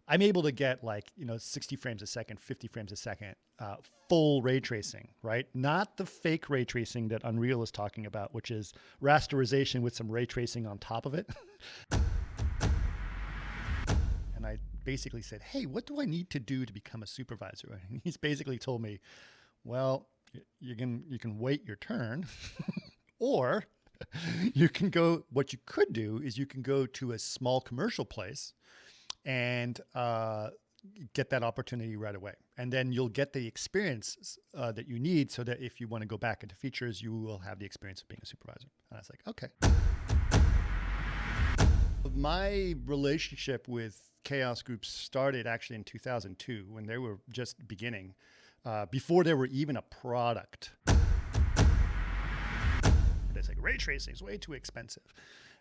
I'm able to get 60 frames a second, 50 frames a second, full ray tracing, right? Not the fake ray tracing that Unreal is talking about, which is rasterization with some ray tracing on top of it. And I basically said, hey, what do I need to do to become a supervisor? And he's basically told me, well, you can wait your turn or what you could do is you can go to a small commercial place and get that opportunity right away. And then you'll get the experience that you need so that if you want to go back into features, you will have the experience of being a supervisor. And I was like, okay. My relationship with Chaos Group started actually in 2002 when they were just beginning, before they were even a product. It's like ray tracing is way too expensive.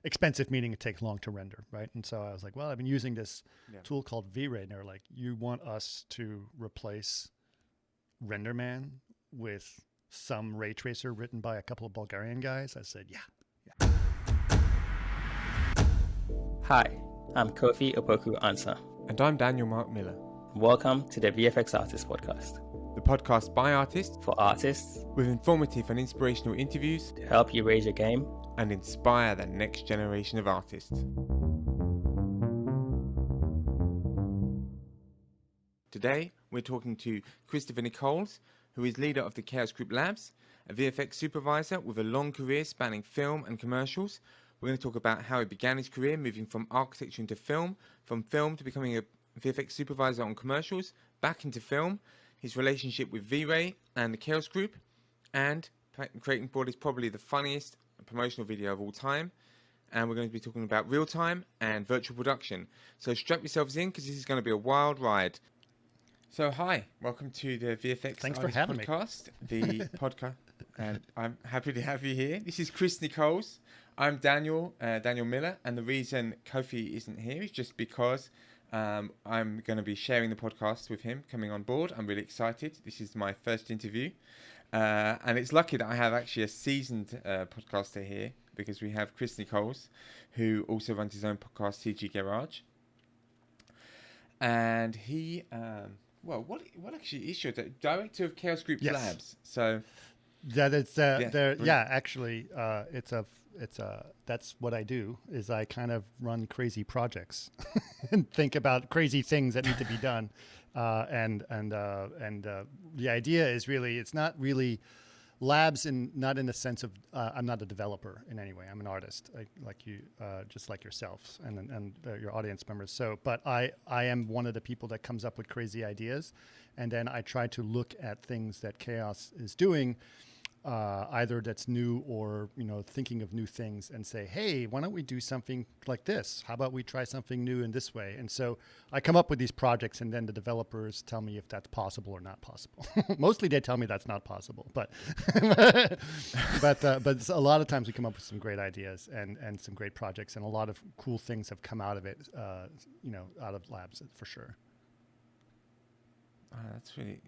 Expensive meaning it takes long to render, right? And so I was like, well, I've been using this tool called Vray, and they're like, you want us to replace RenderMan with some ray tracer written by a couple of Bulgarian guys? I said, yeah. Hi, I'm Kofi Opoku Ansa. And I'm Daniel Mark Miller. Welcome to the VFX Artist Podcast. The podcast by artists For artists. With informative and inspirational interviews To help you raise your game. And inspire the next generation of artists. Today, we're talking to Christopher Nichols, who is leader of the Chaos Group Labs, a VFX supervisor with a long career spanning film and commercials. We're going to talk about how he began his career moving from architecture into film, from film to becoming a VFX supervisor on commercials, back into film, his relationship with Vray and the Chaos Group, and creating what is probably the funniest promotional video of all time. And we're going to be talking about real-time and virtual production. So strap yourselves in because this is going to be a wild ride. So hi, welcome to the VFX Thanks for having Podcast, the podcast, and I'm happy to have you here. This is Chris Nichols. I'm Daniel Miller, and the reason Kofi isn't here is just because I'm going to be sharing the podcast with him coming on board. I'm really excited. This is my first interview, and it's lucky that I have actually a seasoned podcaster here because we have Chris Nichols, who also runs his own podcast, CG Garage, and he. What actually is your director of Chaos Group Labs? So that it's actually that's what I do is I kind of run crazy projects and think about crazy things that need to be done, and the idea is really it's not really labs not in the sense of I'm not a developer in any way. I'm an artist like you, just like yourself and your audience members. So, but I am one of the people that comes up with crazy ideas, and then I try to look at things that Chaos is doing, either that's new or thinking of new things, and say, hey, why don't we do something like this? How about we try something new in this way? And so I come up with these projects, and then the developers tell me if that's possible or not possible. Mostly they tell me that's not possible, but but a lot of times we come up with some great ideas and some great projects, and a lot of cool things have come out of it, out of labs for sure. That's really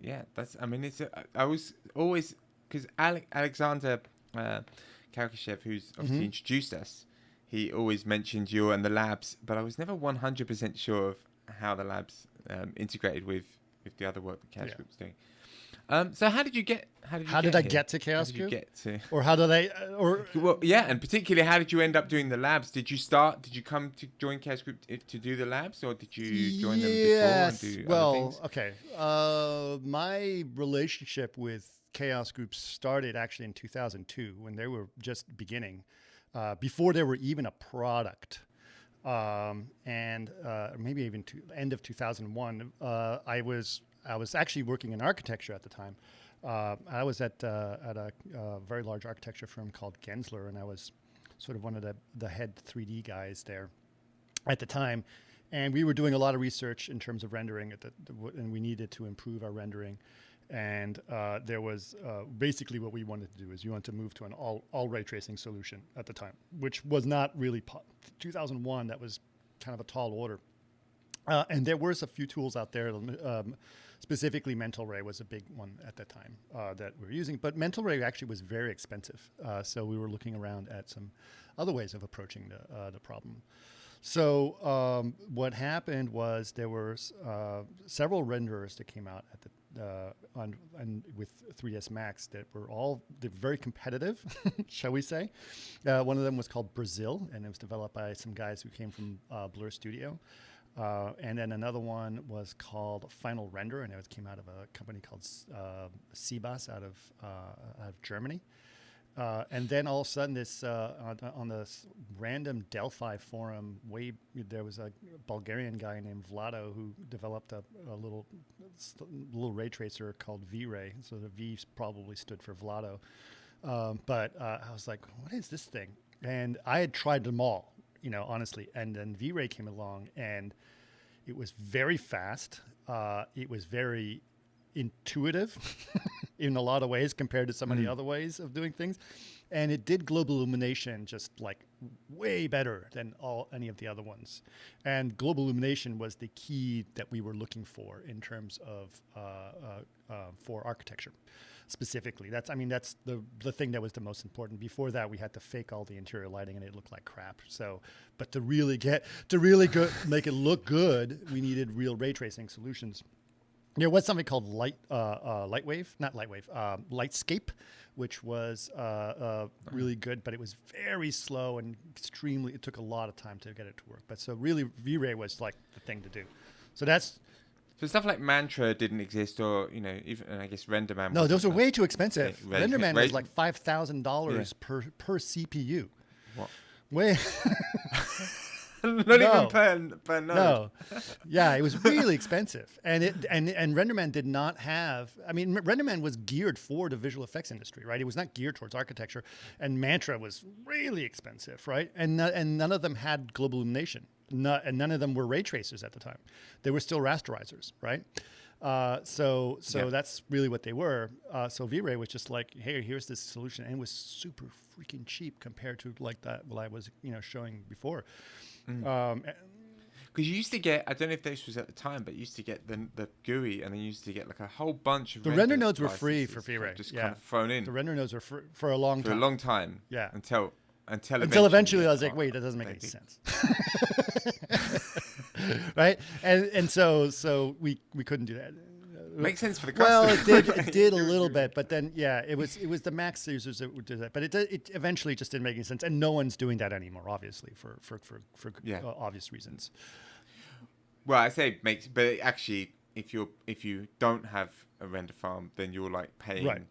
I was always. Because Alexander Kalkashev, who's obviously introduced us, he always mentioned you and the labs, but I was never 100% sure of how the labs integrated with the other work that Chaos Group was doing. So how did you get? How did I get to Chaos Group? Or how did I? And particularly, how did you end up doing the labs? Did you come to join Chaos Group to do the labs, or did you join them before and do other things? Okay. My relationship with Chaos Group started actually in 2002 when they were just beginning, before they were even a product, and maybe even to end of 2001. I was actually working in architecture at the time. I was at a very large architecture firm called Gensler, and I was sort of one of the head 3D guys there at the time. And we were doing a lot of research in terms of rendering, and we needed to improve our rendering. And there was basically what we wanted to do is you want to move to an all ray tracing solution at the time, which was not really 2001. That was kind of a tall order. And there were a few tools out there. Specifically, Mental Ray was a big one at that time that we were using. But Mental Ray actually was very expensive. So we were looking around at some other ways of approaching the problem. So what happened was there were several renderers that came out at the with 3ds Max that they're very competitive, shall we say. One of them was called Brazil, and it was developed by some guys who came from Blur Studio. And then another one was called Final Render, and it came out of a company called Cebas out of Germany. And then all of a sudden, this on this random Delphi forum, there was a Bulgarian guy named Vlado who developed a little ray tracer called Vray. So the V probably stood for Vlado. But I was like, what is this thing? And I had tried them all, honestly. And then Vray came along, and it was very fast. It was very intuitive in a lot of ways compared to some of the other ways of doing things, and it did global illumination just like way better than any of the other ones. And global illumination was the key that we were looking for in terms of for architecture specifically. That's the thing that was the most important. Before that, we had to fake all the interior lighting, and it looked like crap. So, but to really make it look good, we needed real ray tracing solutions. There was something called Lightscape, which was really good, but it was very slow and it took a lot of time to get it to work. But so really, V-Ray was like the thing to do. So stuff like Mantra didn't exist, or even I guess RenderMan. No, those are way too expensive. RenderMan was like $5,000 per CPU. What? Way. Not even per node. No, yeah, it was really expensive, and RenderMan did not have. I mean, RenderMan was geared for the visual effects industry, right? It was not geared towards architecture, and Mantra was really expensive, right? And none of them had global illumination, and none of them were ray tracers at the time. They were still rasterizers, right? So that's really what they were. So V-Ray was just like, hey, here's this solution, and it was super freaking cheap compared to like that what I was showing before. Because you used to get, I don't know if this was at the time, but you used to get the GUI, and then you used to get like a whole bunch of the render nodes were free for V-Ray, just kind of thrown in. The render nodes were free for a long time. Yeah. Until eventually I was like, wait, that doesn't make any sense. Right? And so we couldn't do that. Makes sense for the customer. Well, it did a little bit, but then it was the Max users that would do that. But it eventually just didn't make any sense, and no one's doing that anymore, obviously, for obvious reasons. Well, I say makes, but actually, if you don't have a render farm, then you're like paying. Right.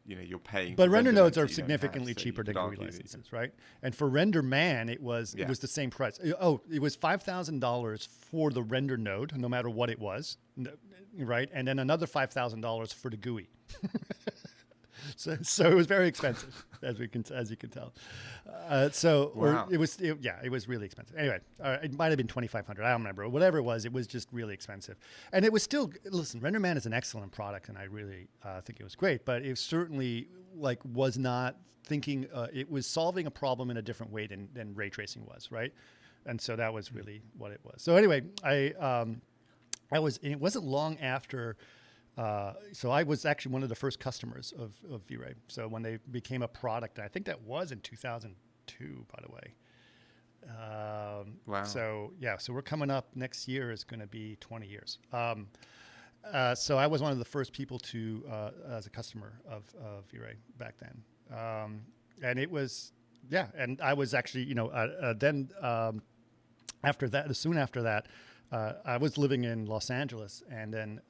You're paying. But render nodes are significantly cheaper than GUI licenses, right? And for RenderMan, it was the same price. Oh, it was $5,000 for the render node, no matter what it was, right? And then another $5,000 for the GUI. So it was very expensive, as you can tell. Wow. It was really expensive. Anyway, it might have been $2,500. I don't remember. Whatever it was just really expensive. And it was still, listen, RenderMan is an excellent product, and I really think it was great. But it certainly was not thinking. It was solving a problem in a different way than ray tracing was, right? And so that was really what it was. So anyway, it wasn't long after. So I was actually one of the first customers of V-Ray. So when they became a product, I think that was in 2002, by the way. Wow. So we're coming up next year is going to be 20 years. So I was one of the first people to, as a customer of V-Ray back then. And it was, and I was actually, then after that, soon after that, I was living in Los Angeles, and then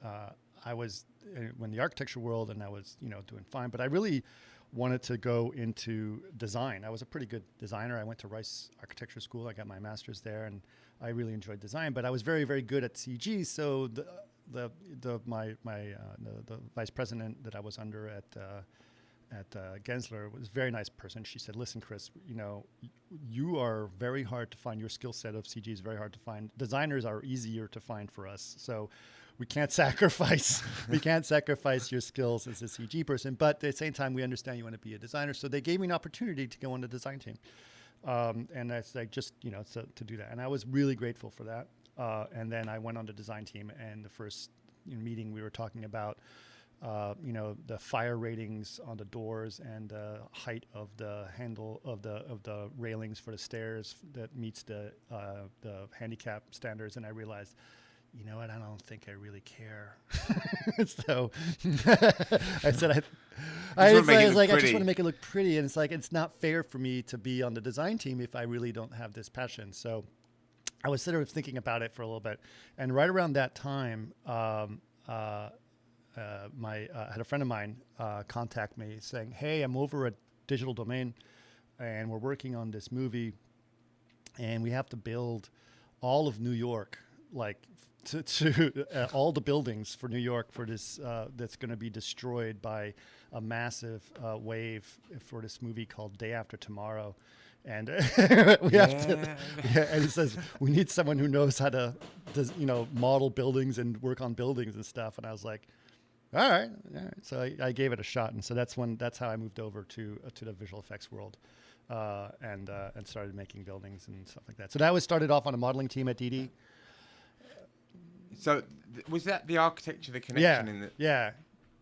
I was in the architecture world, and I was, doing fine. But I really wanted to go into design. I was a pretty good designer. I went to Rice Architecture School. I got my master's there, and I really enjoyed design. But I was very, very good at CG. So the vice president that I was under at Gensler was a very nice person. She said, "Listen, Chris, you are very hard to find. Your skill set of CG is very hard to find. Designers are easier to find for us. So we can't sacrifice your skills as a CG person. But at the same time, we understand you want to be a designer. So they gave me an opportunity to go on the design team, and that's like just to do that. And I was really grateful for that. And then I went on the design team, and the first meeting we were talking about the fire ratings on the doors and the height of the handle of the railings for the stairs that meets the handicap standards. And I realized, you know what, I don't think I really care. So I said, I just want to make it look pretty. And it's like, it's not fair for me to be on the design team if I really don't have this passion. So I was sort of thinking about it for a little bit. And right around that time, I had a friend of mine contact me saying, hey, I'm over at Digital Domain and we're working on this movie and we have to build all of New York, like to all the buildings for New York for this that's going to be destroyed by a massive wave for this movie called Day After Tomorrow. And we have to, and he says, we need someone who knows how to, model buildings and work on buildings and stuff. And I was like, all right. So I gave it a shot. And so that's how I moved over to the visual effects world, and started making buildings and stuff like that. So that started off on a modeling team at DD. So was that the architecture, the connection in that? Yeah.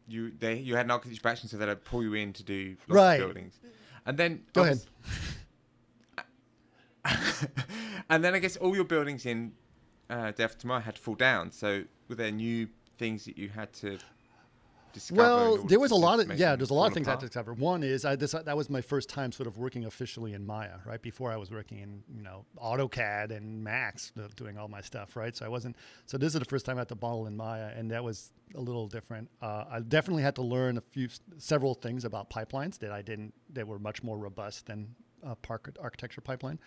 You had an architecture passion, so they'd pull you in to do lots of buildings. And then go ahead. And then I guess all your buildings in Day After Tomorrow had to fall down. So were there new things that you had to discover? Well, there was a lot of there's a lot of things I had to discover. One is that was my first time sort of working officially in Maya, right? Before I was working in AutoCAD and Max, doing all my stuff, right? So this is the first time I had to model in Maya, and that was a little different. I definitely had to learn several things about pipelines that were much more robust than park architecture pipeline.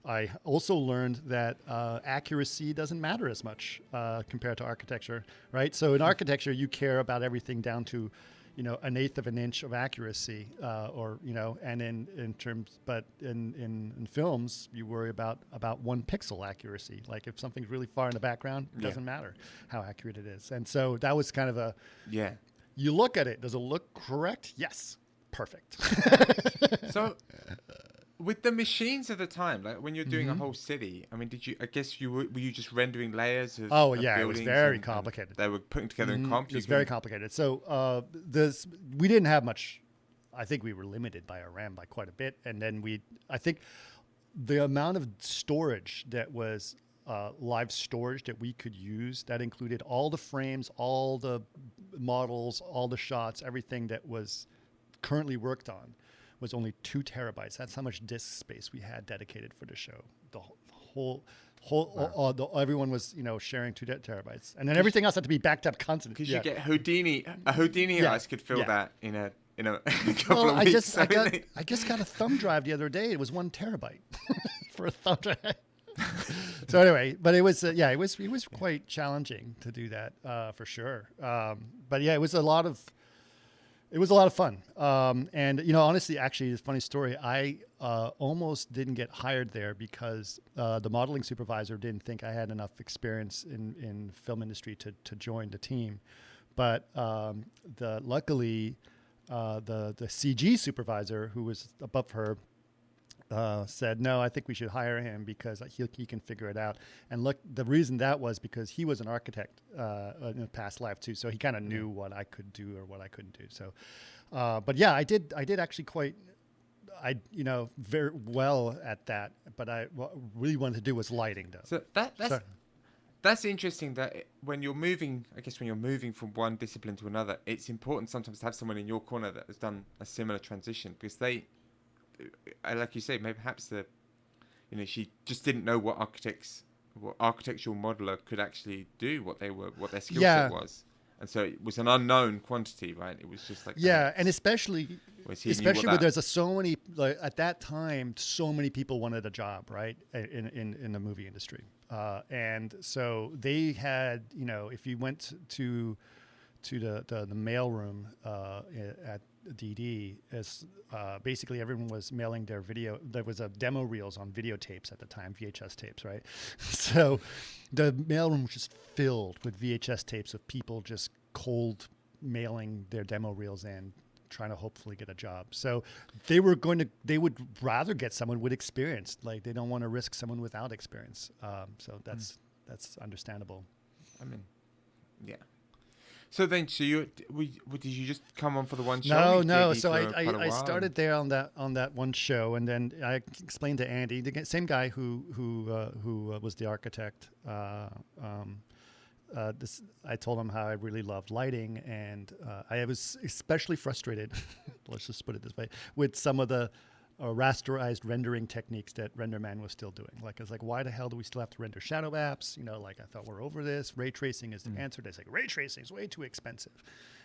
I also learned that accuracy doesn't matter as much compared to architecture, right? So in architecture, you care about everything down to, an eighth of an inch of accuracy, and but in films, you worry about 1 pixel accuracy. Like if something's really far in the background, it doesn't matter how accurate it is. And so that was kind of you look at it, does it look correct? Yes. Perfect. So with the machines at the time, like when you're doing a whole city, I mean, were you just rendering layers of it was very complicated. They were putting together in comp? It was very complicated. So we didn't have much. I think we were limited by our RAM by quite a bit. And then I think the amount of storage that was live storage that we could use, that included all the frames, all the models, all the shots, everything that was currently worked on was only 2 terabytes. That's how much disk space we had dedicated for the show. The whole everyone was sharing 2 terabytes, and then everything else had to be backed up constantly. Because you get Houdini eyes could fill that in a couple of weeks. I just got a thumb drive the other day. It was 1 terabyte for a thumb drive. So anyway, but it was it was quite challenging to do that for sure. But yeah, it was a lot of fun. And honestly, actually, it's a funny story. I almost didn't get hired there because the modeling supervisor didn't think I had enough experience in film industry to join the team. But luckily, the CG supervisor, who was above her, said, no, I think we should hire him because he can figure it out. And look, the reason that was because he was an architect in a past life too, so he kind of knew what I could do or what I couldn't do. So, but yeah, I did actually very well at that. But what I really wanted to do was lighting, though. So that's interesting. That when you're moving from one discipline to another, it's important sometimes to have someone in your corner that has done a similar transition, because like you say, maybe perhaps she just didn't know what architectural modeler could actually do, what their skill set was, and so it was an unknown quantity, right? It was just like and especially when there's so many, like at that time, so many people wanted a job, right, in the movie industry, and so they had, if you went to the mailroom at DD, as basically everyone was mailing their video. There was a demo reels on videotapes at the time, VHS tapes, right? So the mailroom was just filled with VHS tapes of people just cold mailing their demo reels in, trying to hopefully get a job. So they would rather get someone with experience. Like they don't want to risk someone without experience. So that's understandable. I mean, yeah. So then, did you just come on for the one show? No, You no. JD So for quite a I while? started there on that one show, and then I explained to Andy, the same guy who was the architect. I told him how I really loved lighting, and I was especially frustrated. Let's just put it this way, with some of the rasterized rendering techniques that RenderMan was still doing. Like, I was like, why the hell do we still have to render shadow apps? Like, I thought we're over this. Ray tracing is the answer. They say ray tracing is way too expensive.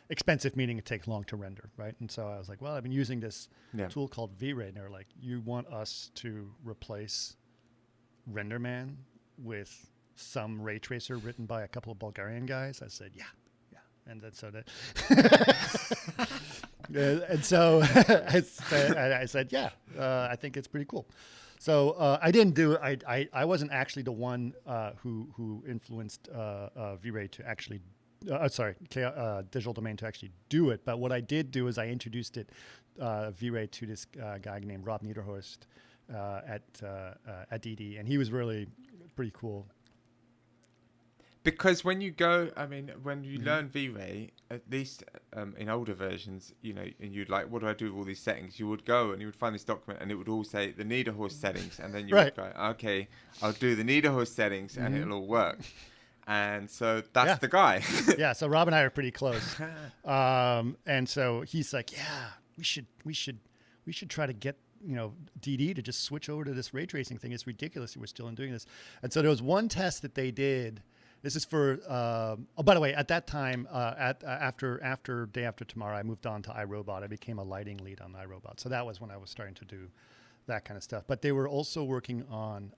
Expensive meaning it takes long to render, right? And so I was like, well, I've been using this tool called Vray, and they're like, you want us to replace RenderMan with some ray tracer written by a couple of Bulgarian guys? I said, yeah. And then so that, and so I said, yeah, I think it's pretty cool. So I didn't do it. I wasn't actually the one who influenced Vray to actually, Digital Domain to actually do it. But what I did do is I introduced Vray to this guy named Rob Niederhorst at DD, and he was really pretty cool. Because when you when you learn V-Ray, at least in older versions, and you'd like, what do I do with all these settings? You would go and you would find this document, and it would all say the Niederhorst settings, and then you would go, okay, I'll do the Niederhorst settings, and it'll all work. And so that's the guy. Yeah. So Rob and I are pretty close, and so he's like, yeah, we should try to get DD to just switch over to this ray tracing thing. It's ridiculous that we're still doing this. And so there was one test that they did. This is for, by the way, at that time, after Day After Tomorrow, I moved on to iRobot. I became a lighting lead on iRobot. So that was when I was starting to do that kind of stuff. But they were also working on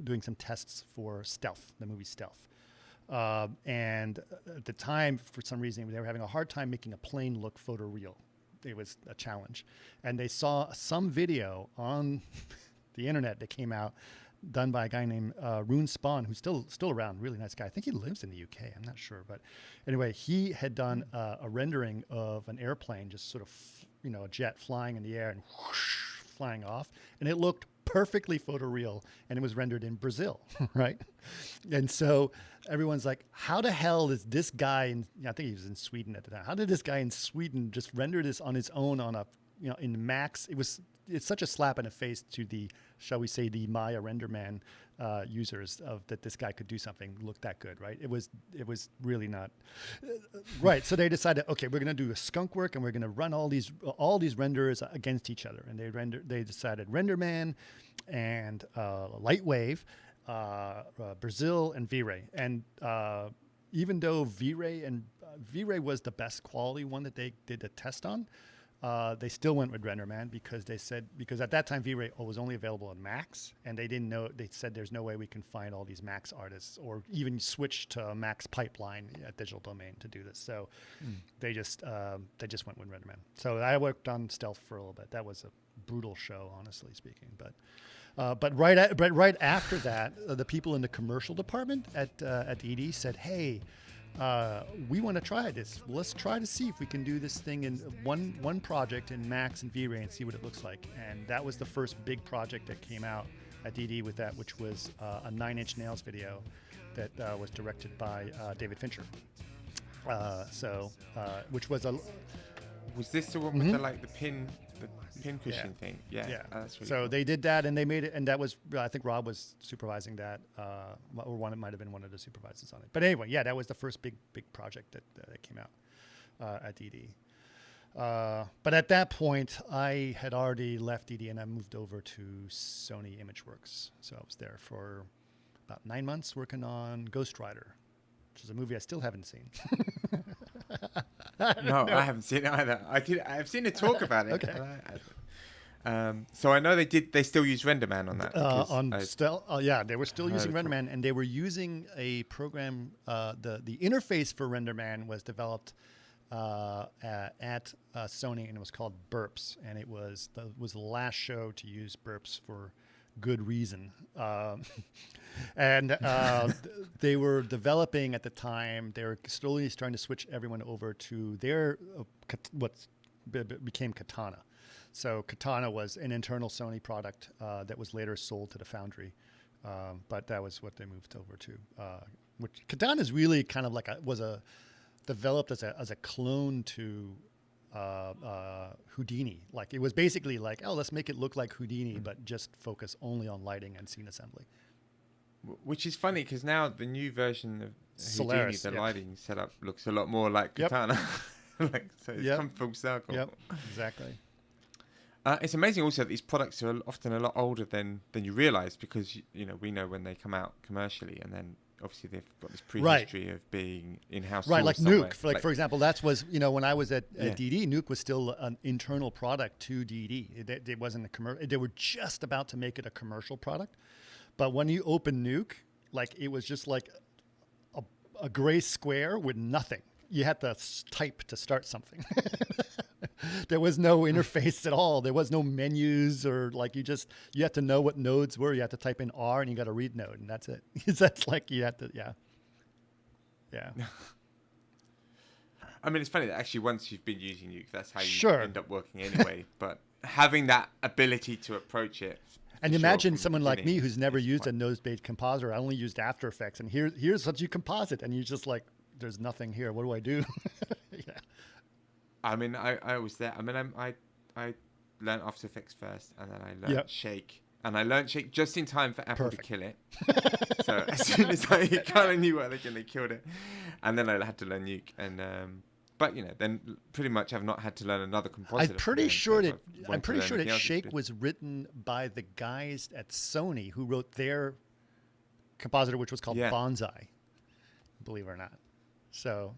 doing some tests for Stealth, the movie Stealth. And at the time, for some reason, they were having a hard time making a plane look photoreal. It was a challenge. And they saw some video on the internet that came out done by a guy named Rune Spahn, who's still around, really nice guy. I think he lives in the UK. I'm not sure. But anyway, he had done a rendering of an airplane, just sort of, a jet flying in the air and whoosh, flying off. And it looked perfectly photoreal, and it was rendered in Brazil, right? And so everyone's like, how the hell is this guy, I think he was in Sweden at the time, how did this guy in Sweden just render this on his own on in Max? It's such a slap in the face to the, shall we say, the Maya RenderMan users of that this guy could do something look that good, right? It was really not right. So they decided, okay, we're going to do a skunk work, and we're going to run all these renderers against each other. And they decided RenderMan and Lightwave, Brazil, and Vray. And even though Vray was the best quality one that they did a test on, they still went with RenderMan because at that time Vray was only available on Max, and they didn't know. They said there's no way we can find all these Max artists or even switch to a Max pipeline at Digital Domain to do this. So they just went with RenderMan. So I worked on Stealth for a little bit. That was a brutal show, honestly speaking. But right after that, the people in the commercial department at ED said, hey, we want to try this. Let's try to see if we can do this thing in one project in Max and Vray and see what it looks like. And that was the first big project that came out at DD with that, which was a 9 Inch Nails video that was directed by David Fincher. Which was Was this the one with the pin cushion thing? Yeah. That's really so cool. they did that, and they made it, and that was, I think Rob was supervising that, or it might have been one of the supervisors on it. But anyway, that was the first big project that came out at DD. But at that point, I had already left DD, and I moved over to Sony Imageworks. So I was there for about 9 months working on Ghost Rider, which is a movie I still haven't seen. No, I haven't seen it either. I've seen a talk about it. Okay. So I know they still use RenderMan on that. They were still using RenderMan, and they were using a program. The interface for RenderMan was developed at Sony, and it was called Burps, and it was the last show to use Burps for good reason. And they were developing at the time. They were slowly starting to switch everyone over to their what became Katana. So Katana was an internal Sony product that was later sold to the Foundry, but that was what they moved over to. Which Katana is really kind of like developed as a clone to Houdini. Like it was basically like, oh, let's make it look like Houdini, but just focus only on lighting and scene assembly. Which is funny because now the new version of Solaris, Houdini, the lighting setup looks a lot more like Katana. So it's come full circle. Yep, exactly. It's amazing also that these products are often a lot older than you realise, because we know when they come out commercially, and then obviously they've got this prehistory of being in-house. Right, like somewhere. Nuke. For example, that was when I was at DD, Nuke was still an internal product to DD. It wasn't a commercial. They were just about to make it a commercial product, but when you open Nuke, like it was just like a gray square with nothing. You had to type to start something. There was no interface at all. There was no menus, or like you had to know what nodes were. You had to type in R and you got a read node, and that's it. That's like you had to, yeah. I mean, it's funny that actually once you've been using Nuke, that's how you Sure. end up working anyway. But having that ability to approach it. And imagine someone like me who's never used a fun. nose-based compositor. I only used After Effects, and here's what you composite, and you just like, there's nothing here. What do I do? Yeah. I mean, I was there. I mean, I learned After Effects first, and then I learned Shake. And I learned Shake just in time for Apple to kill it. So as soon as I kind of knew what they killed it. And then I had to learn Nuke. And but then pretty much I've not had to learn another compositor. I'm pretty sure that Shake was written by the guys at Sony who wrote their compositor, which was called Bonsai, believe it or not. So,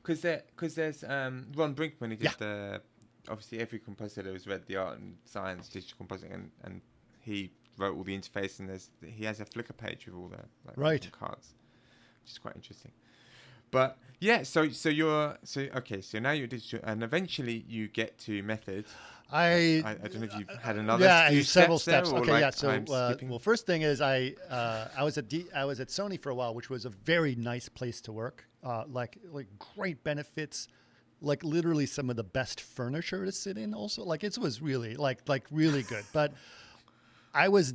because there's Ron Brinkman, who did obviously every compositor has read the art and science digital compositing, and he wrote all the interface, and he has a Flickr page with all the cards, which is quite interesting. But so now you're digital, and eventually you get to Method. I don't know if you've had another few several steps. Okay, well, first thing is I was at Sony for a while, which was a very nice place to work. Like great benefits, like literally some of the best furniture to sit in. Also, like it was really like really good. But I was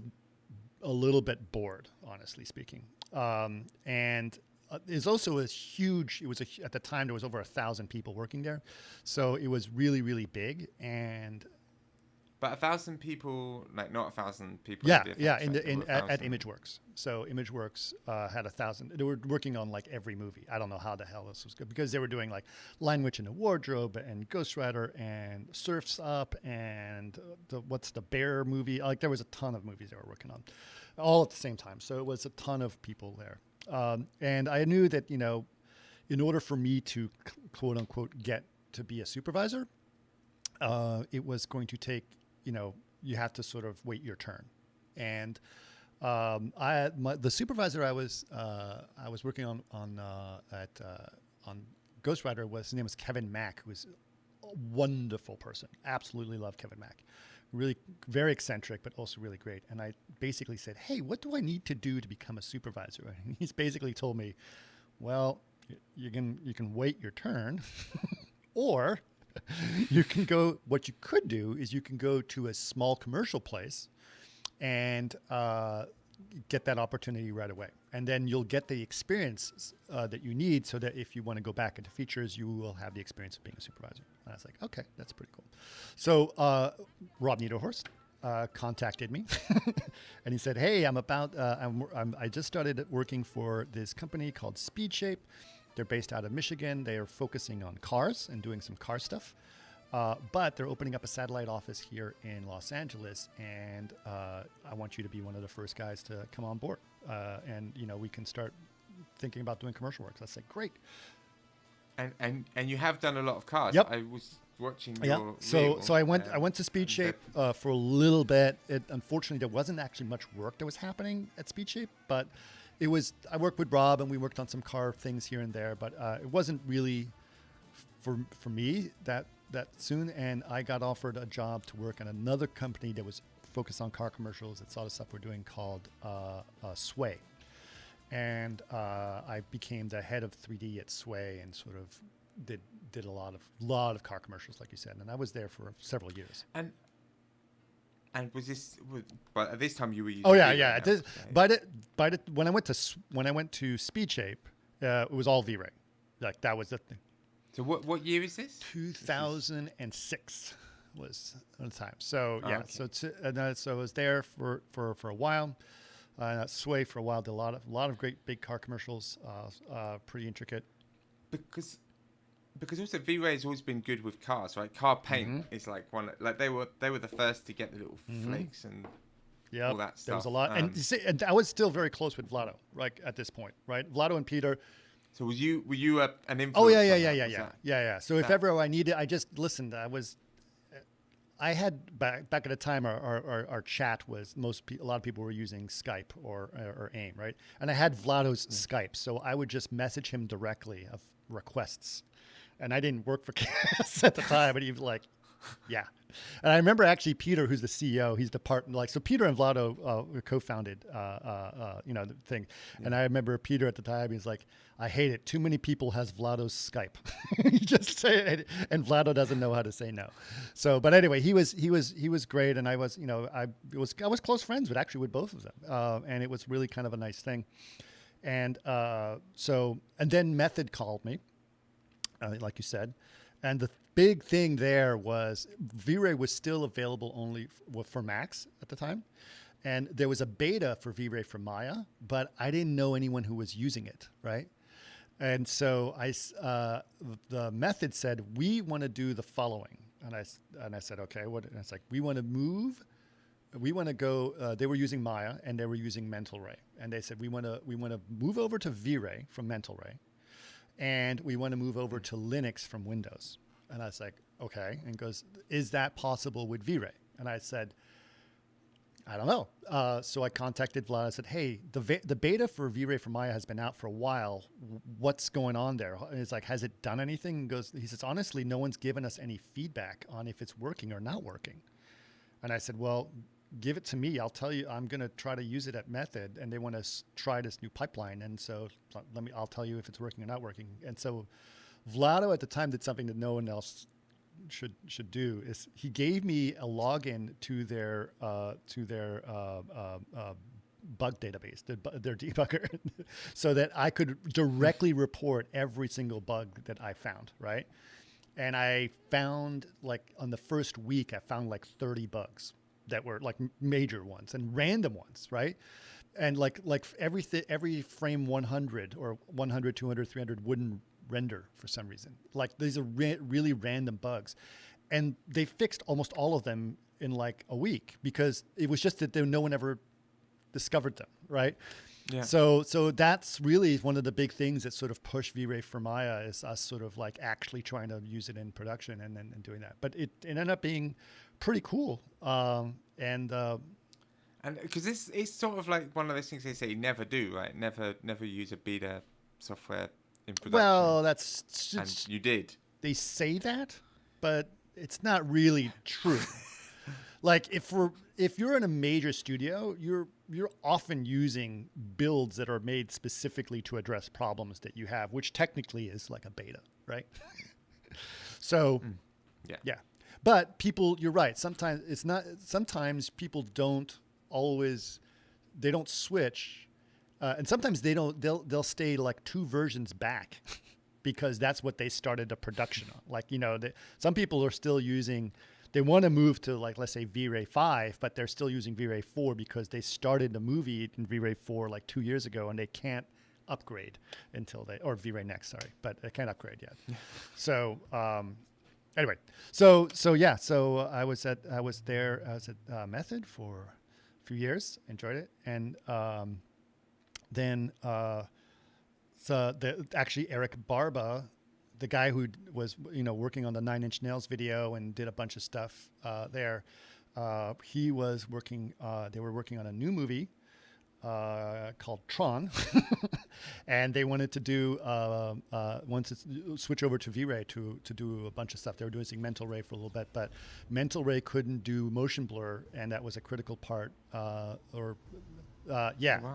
a little bit bored, honestly speaking. And it's also huge. It was at the time there was over 1,000 people working there, so it was really really big. And but 1,000 people, like not 1,000 people. Yeah. At Imageworks. So Imageworks had 1,000. They were working on like every movie. I don't know how the hell this was good, because they were doing like Language in a Wardrobe and Ghost Rider and Surf's Up and the Bear movie. Like there was a ton of movies they were working on, all at the same time. So it was a ton of people there. And I knew that, in order for me to quote unquote get to be a supervisor, it was going to take, you have to sort of wait your turn. And the supervisor I was working on Ghost Rider his name was Kevin Mack, who was a wonderful person. Absolutely love Kevin Mack. Really very eccentric, but also really great. And I basically said, hey, what do I need to do to become a supervisor? And he's basically told me, well, you can wait your turn or you can go, what you could do is you can go to a small commercial place and get that opportunity right away. And then you'll get the experience that you need, so that if you want to go back into features, you will have the experience of being a supervisor. And I was like, okay, that's pretty cool. So Rob Niederhorst contacted me and he said, hey, I just started working for this company called SpeedShape. They're based out of Michigan. They are focusing on cars and doing some car stuff. But they're opening up a satellite office here in Los Angeles, and I want you to be one of the first guys to come on board. And we can start thinking about doing commercial work. So I said, great. And you have done a lot of cars. Yep. I was watching your So I went to SpeedShape for a little bit. Unfortunately, there wasn't actually much work that was happening at SpeedShape, but I worked with Rob and we worked on some car things here and there, but it wasn't really for me that soon. And I got offered a job to work at another company that was focused on car commercials that saw the stuff we're doing called Sway. And I became the head of 3D at Sway and sort of did a lot of car commercials, like you said. And I was there for several years. And was this? But at this time you were using. Oh yeah. When I went to SpeedShape, it was all V-Ray. Like that was the thing. So what year is this? 2006 was the time. So Oh, yeah, okay. so I was there for a while. At Sway for a while. Did a lot of great big car commercials. Pretty intricate. Because also V-Ray has always been good with cars, right? Car paint Mm-hmm. is like they were the first to get the little flakes and Yeah, all that there was stuff. a lot, and you see, and I was still very close with Vlado, right at this point, right? Vlado and Peter. So were you an influence? Oh yeah, on yeah, that? yeah, yeah, Was yeah, that- yeah, yeah. So if that- ever I needed, I just listened. I had back at the time our chat was a lot of people were using Skype or AIM, right? And I had Vlado's Skype, so I would just message him directly of requests, and I didn't work for Chaos at the time, but he was like, yeah. And I remember actually Peter, who's the CEO, he's the partner. Like so, Peter and Vlado co-founded, the thing. And I remember Peter at the time. He's like, "I hate it. Too many people has Vlado's Skype." He just say it, and Vlado doesn't know how to say no. So, but anyway, he was great, and I was I was close friends with both of them, and it was really kind of a nice thing. And and then Method called me, like you said. And the big thing there was V-Ray was still available only for Macs at the time. And there was a beta for V-Ray for Maya, but I didn't know anyone who was using it, right? And so the Method said, we want to do the following. And I said, okay, what? And it's like, we want to go, they were using Maya and they were using Mental Ray. And they said, we want to move over to V-Ray from Mental Ray. And we want to move over to Linux from Windows. And I was like, okay. And he goes, is that possible with V-Ray? And I said, I don't know. So I contacted Vlad. I said, hey, the beta for V-Ray for Maya has been out for a while. What's going on there? And it's like, has it done anything? He says, honestly, no one's given us any feedback on if it's working or not working. And I said, well, give it to me. I'll tell you, I'm going to try to use it at Method, and they want to try this new pipeline. And so I'll tell you if it's working or not working. And so Vlado at the time did something that no one else should do. Is he gave me a login to their bug database, their debugger, so that I could directly report every single bug that I found, right? And I found, like, on the first week, I found like 30 bugs that were like major ones and random ones, right? And like every frame 100 or 100, 200, 300 wouldn't render for some reason. Like these are really random bugs. And they fixed almost all of them in like a week because it was just that no one ever discovered them, right? Yeah. So that's really one of the big things that sort of pushed V-Ray for Maya is us sort of like actually trying to use it in production and doing that. But it ended up being pretty cool. And because this is sort of like one of those things they say never do, right? Never use a beta software in production. well, that's and you did. they say that, but it's not really true. Like if you're in a major studio, you're often using builds that are made specifically to address problems that you have, which technically is like a beta, right? So, yeah. But you're right. Sometimes it's not. Sometimes people don't always. They don't switch, and sometimes they don't. They'll stay like 2 versions back, because that's what they started a production on. Like some people are still using. They want to move to, like, let's say V-Ray 5, but they're still using V-Ray 4 because they started the movie in V-Ray 4 like 2 years ago, and they can't upgrade or V-Ray Next, sorry, but they can't upgrade yet. So anyway, so I was at Method for a few years, enjoyed it, and then actually Eric Barba, the guy who was working on the 9 Inch Nails video and did a bunch of stuff there, he was working. They were working on a new movie called Tron, and they wanted to do switch over to V-Ray to do a bunch of stuff. They were doing Mental Ray for a little bit, but Mental Ray couldn't do motion blur, and that was a critical part. Wow.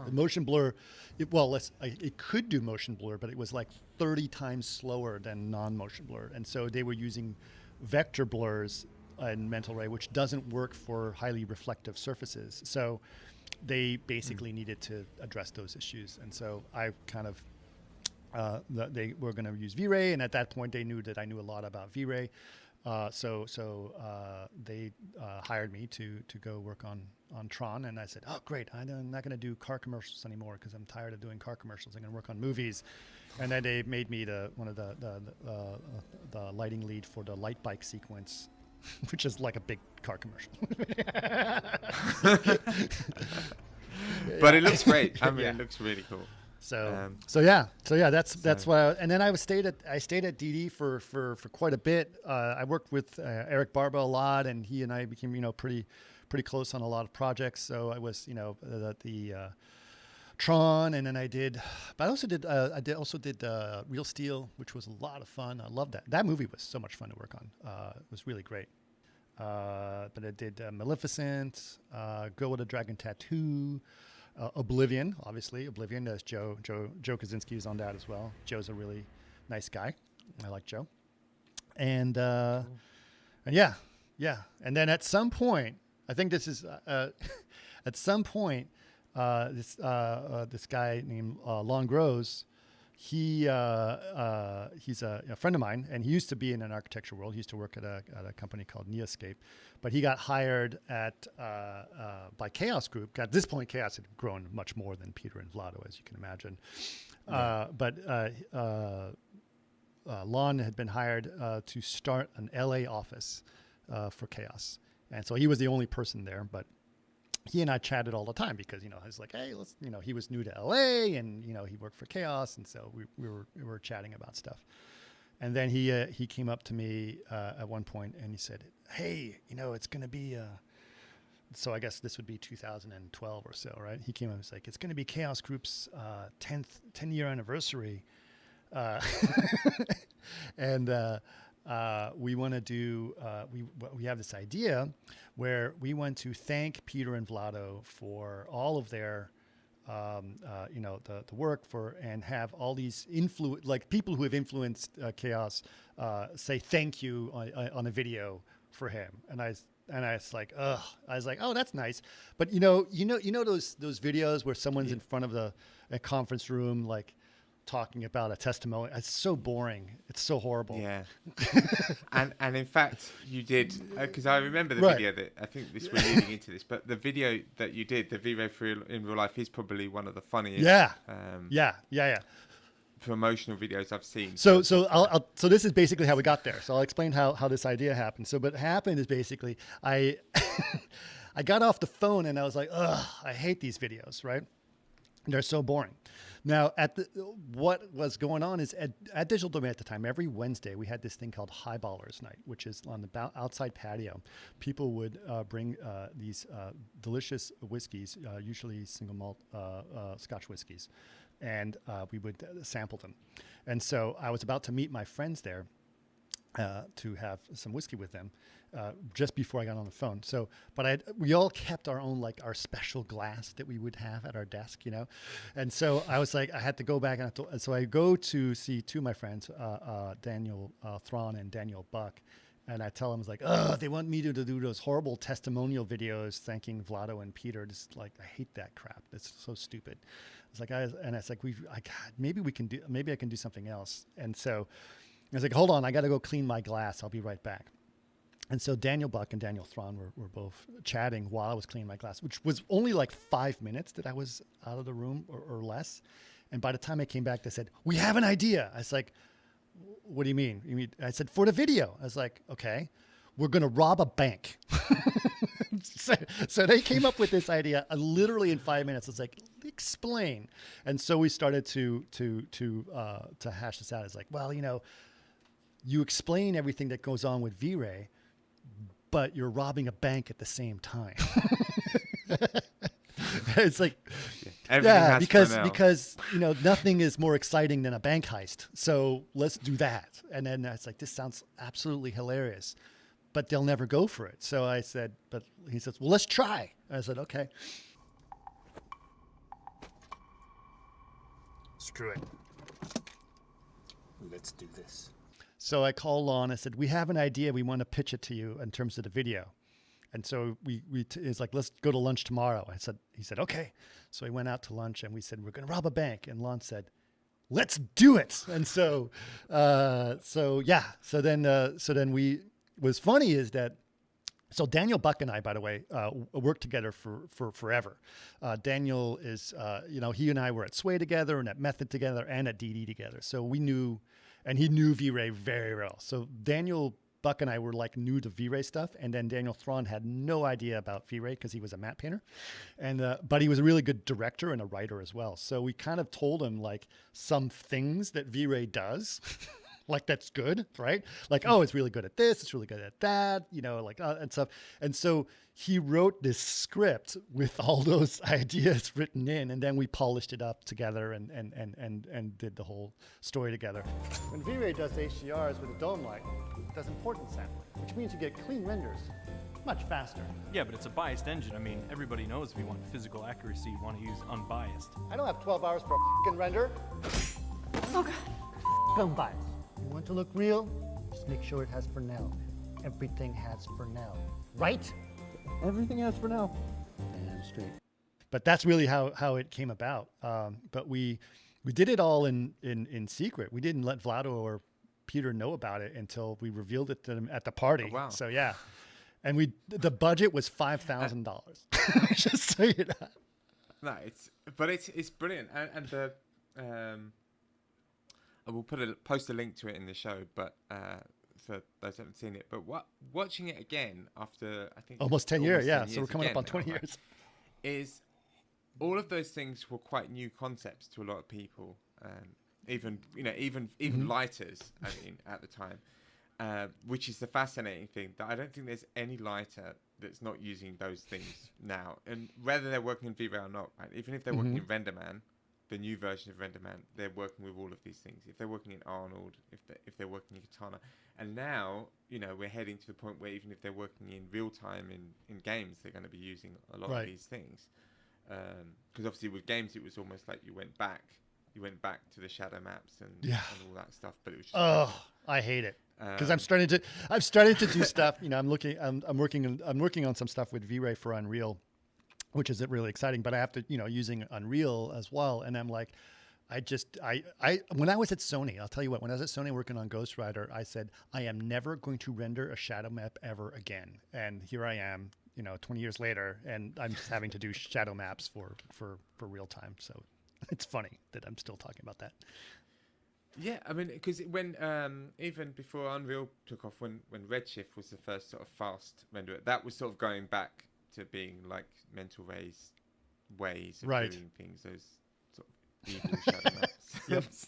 The motion blur. It could do motion blur, but it was like 30 times slower than non-motion blur, and so they were using vector blurs in Mental Ray, which doesn't work for highly reflective surfaces. So they basically needed to address those issues, and so I kind of they were going to use V-Ray, and at that point they knew that I knew a lot about V-Ray. So they hired me to go work on Tron, and I said, "Oh, great! I'm not going to do car commercials anymore because I'm tired of doing car commercials. I'm going to work on movies." And then they made me one of the lighting lead for the light bike sequence, which is like a big car commercial. But it looks great. I mean, Yeah. it looks really cool. So that's why. And then I stayed at DD for quite a bit. I worked with Eric Barba a lot, and he and I became pretty close on a lot of projects. So I was the Tron, and then I also did Real Steel, which was a lot of fun. I loved that. That movie was so much fun to work on. It was really great. But I did Maleficent, Girl with a Dragon Tattoo. Oblivion, obviously. Oblivion, there's Joe Kaczynski is on that as well. Joe's a really nice guy. I like Joe. And Cool. and yeah. And then at some point, I think this is at some point, this guy named Lon Gross, he's a friend of mine, and he used to be in an architecture world. He used to work at a company called Neoscape, but he got hired by Chaos Group. At this point, Chaos had grown much more than Peter and Vlado, as you can imagine. Yeah. But Lon had been hired to start an LA office for Chaos, and so he was the only person there. But he and I chatted all the time because, I was like, hey, let's, he was new to LA, and, he worked for Chaos. And so we were chatting about stuff. And then he came up to me at one point and he said, hey, it's going to be, so I guess this would be 2012 or so, right? He came up and was like, it's going to be Chaos Group's 10-year anniversary. And we want to do, we have this idea where we want to thank Peter and Vlado for all of their, the work and have all these people who have influenced Chaos say thank you on a video for him. And I was like, oh, that's nice. But those videos where someone's in front of a conference room, like, talking about a testimony. It's so boring. It's so horrible. Yeah. and in fact, you did, because I remember the Right. video that, I think we're leading into this, but the video that you did, the V-Ray for in real life, is probably one of the funniest Yeah. promotional videos I've seen. So this is basically how we got there. So I'll explain how this idea happened. So what happened is basically I got off the phone and I was like, ugh, I hate these videos, right? They're so boring. Now, what was going on is at Digital Domain at the time, every Wednesday, we had this thing called Highballers Night, which is on the outside patio. People would bring these delicious whiskeys, usually single malt Scotch whiskeys, and we would sample them. And so I was about to meet my friends there to have some whiskey with them just before I got on the phone. So, but we all kept our own, our special glass that we would have at our desk, And so I was like, I had to go back and so I go to see two of my friends, Daniel Thrawn and Daniel Buck. And I tell them, I was like, they want me to do those horrible testimonial videos thanking Vlado and Peter. Just I hate that crap. It's so stupid. It's like, maybe I can do something else. And so I was like, hold on, I got to go clean my glass. I'll be right back. And so Daniel Buck and Daniel Thrawn were both chatting while I was cleaning my glass, which was only 5 minutes that I was out of the room or less. And by the time I came back, they said, we have an idea. I was like, what do you mean? I said, for the video. I was like, okay, we're going to rob a bank. So they came up with this idea literally in 5 minutes. It's like, explain. And so we started to hash this out. It's like, well, you explain everything that goes on with V-Ray, but you're robbing a bank at the same time. It's like, because nothing is more exciting than a bank heist. So let's do that. And then it's like, this sounds absolutely hilarious, but they'll never go for it. So I said, but he says, well, let's try. I said, okay. Screw it. Let's do this. So I called Lon. I said, we have an idea. We want to pitch it to you in terms of the video. And so it's like, let's go to lunch tomorrow. He said, okay. So we went out to lunch and we said, we're going to rob a bank. And Lon said, let's do it. And so then we, what's funny is that, so Daniel Buck and I, by the way, worked together for forever. Daniel is, he and I were at Sway together and at Method together and at DD together. So we knew, and he knew V-Ray very well. So Daniel Buck and I were like new to V-Ray stuff. And then Daniel Thrawn had no idea about V-Ray because he was a matte painter. But he was a really good director and a writer as well. So we kind of told him like some things that V-Ray does. Like that's good, right? Like, oh, it's really good at this, it's really good at that, and stuff. And so he wrote this script with all those ideas written in, and then we polished it up together and did the whole story together. When V-Ray does HDRs with a dome light, it does importance sampling, which means you get clean renders much faster. Yeah, but it's a biased engine. I mean, everybody knows if you want physical accuracy, you want to use unbiased. I don't have 12 hours for a f***ing render. Oh, God. Unbiased. You want to look real? Just make sure it has Fresnel. Everything has Fresnel, right? Everything has Fresnel. Damn straight. But that's really how it came about. But we did it all in secret. We didn't let Vlado or Peter know about it until we revealed it to them at the party. Oh, wow. So yeah, and the budget was $5,000. Just so you know. No, it's brilliant, and the I will post a link to it in the show, but for those who haven't seen it. But watching it again after, I think almost 10 years, yeah. So we're coming again up on 20 now, years. Right? Is all of those things were quite new concepts to a lot of people, even lighters. I mean, at the time, which is the fascinating thing, that I don't think there's any lighter that's not using those things now. And whether they're working in V-Ray or not, right? Even if they're working in RenderMan, the new version of RenderMan, they're working with all of these things. If they're working in Arnold, if they're working in Katana, and now we're heading to the point where even if they're working in real time in games, they're going to be using a lot of these things. Because obviously with games, it was almost like you went back to the shadow maps and all that stuff. But it was just I hate it because I've started to do stuff. I'm working on some stuff with V-Ray for Unreal, which is really exciting, but I have to, using Unreal as well. And I'm like, when I was at Sony, I'll tell you what, when I was at Sony working on Ghost Rider, I said, I am never going to render a shadow map ever again. And here I am, 20 years later, and I'm just having to do shadow maps for real time. So it's funny that I'm still talking about that. Yeah, I mean, because when even before Unreal took off, when Redshift was the first sort of fast renderer, that was sort of going back to being like Mental Ray's ways of doing things, those sort of evil shadow maps.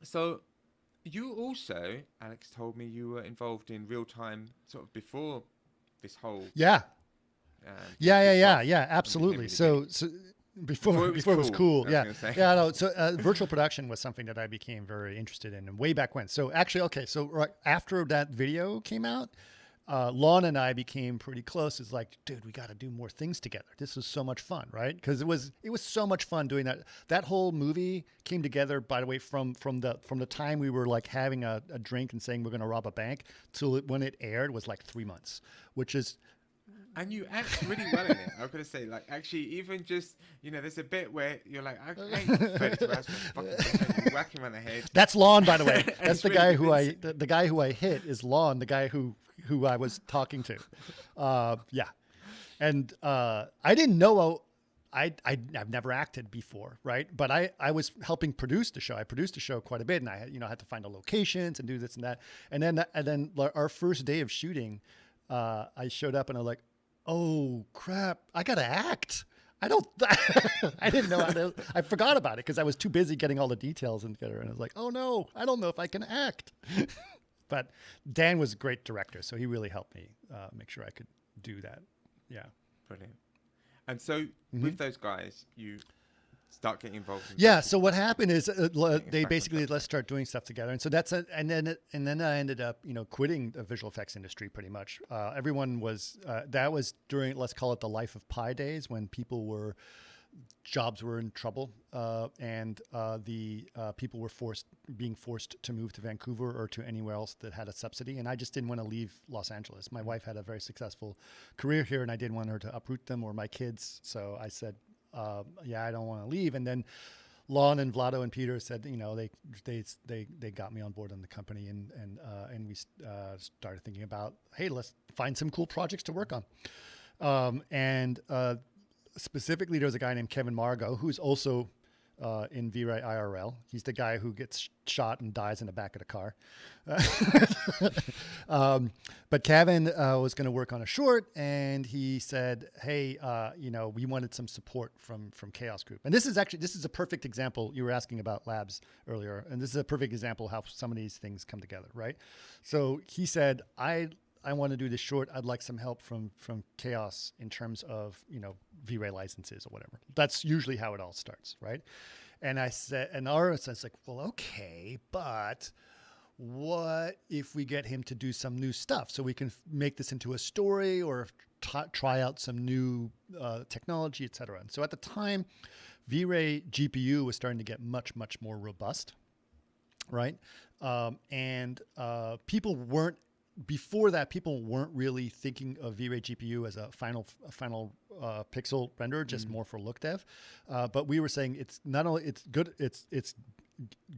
So you also, Alex told me you were involved in real time sort of before this whole absolutely. So before it was cool. So virtual production was something that I became very interested in way back when. So actually, after that video came out, Lon and I became pretty close. It's like, dude, we got to do more things together. This was so much fun, right? Because it was so much fun doing that. That whole movie came together, by the way, from the time we were like having a drink and saying we're going to rob a bank till when it aired was like 3 months, which is. And you act really well in it. I'm gonna say, like, actually, even just there's a bit where you're like, I ain't 32 hours for fucking whacking him on the head. That's Lon, by the way. That's the guy who the guy who I hit is Lon, the guy who I was talking to. And I didn't know. I've never acted before, right? But I was helping produce the show. I produced the show quite a bit, and I had to find the locations and do this and that. And then our first day of shooting, I showed up and I'm like, oh crap, I gotta act. I didn't know I forgot about it because I was too busy getting all the details together. And I was like, oh no, I don't know if I can act. But Dan was a great director, so he really helped me make sure I could do that. Yeah. Brilliant. And so with those guys, you start getting involved in so what happened is they basically let's start doing stuff together, and so and then I ended up quitting the visual effects industry pretty much. Everyone was that was during, let's call it, the Life of Pi days, when jobs were in trouble, and the people were being forced to move to Vancouver or to anywhere else that had a subsidy. And I just didn't want to leave Los Angeles. My wife had a very successful career here, and I didn't want her to uproot them or my kids. So I said, I don't want to leave. And then Lon and Vlado and Peter said, they got me on board on the company, and we started thinking about, hey, let's find some cool projects to work on. Specifically, there was a guy named Kevin Margot, who's also in Vray IRL. He's the guy who gets shot and dies in the back of the car. But Kevin was going to work on a short, and he said, hey, we wanted some support from Chaos Group. And this is a perfect example. You were asking about labs earlier, and this is a perfect example how some of these things come together, right? So he said, I want to do this short. I'd like some help from Chaos in terms of, V-Ray licenses or whatever. That's usually how it all starts, right? And I said, and our sense like, well, okay, but what if we get him to do some new stuff so we can make this into a story or try out some new technology, et cetera. And so at the time, V-Ray GPU was starting to get much, much more robust, right? Before that, people weren't really thinking of V-Ray GPU as a final pixel renderer, just more for look dev. But we were saying it's not only it's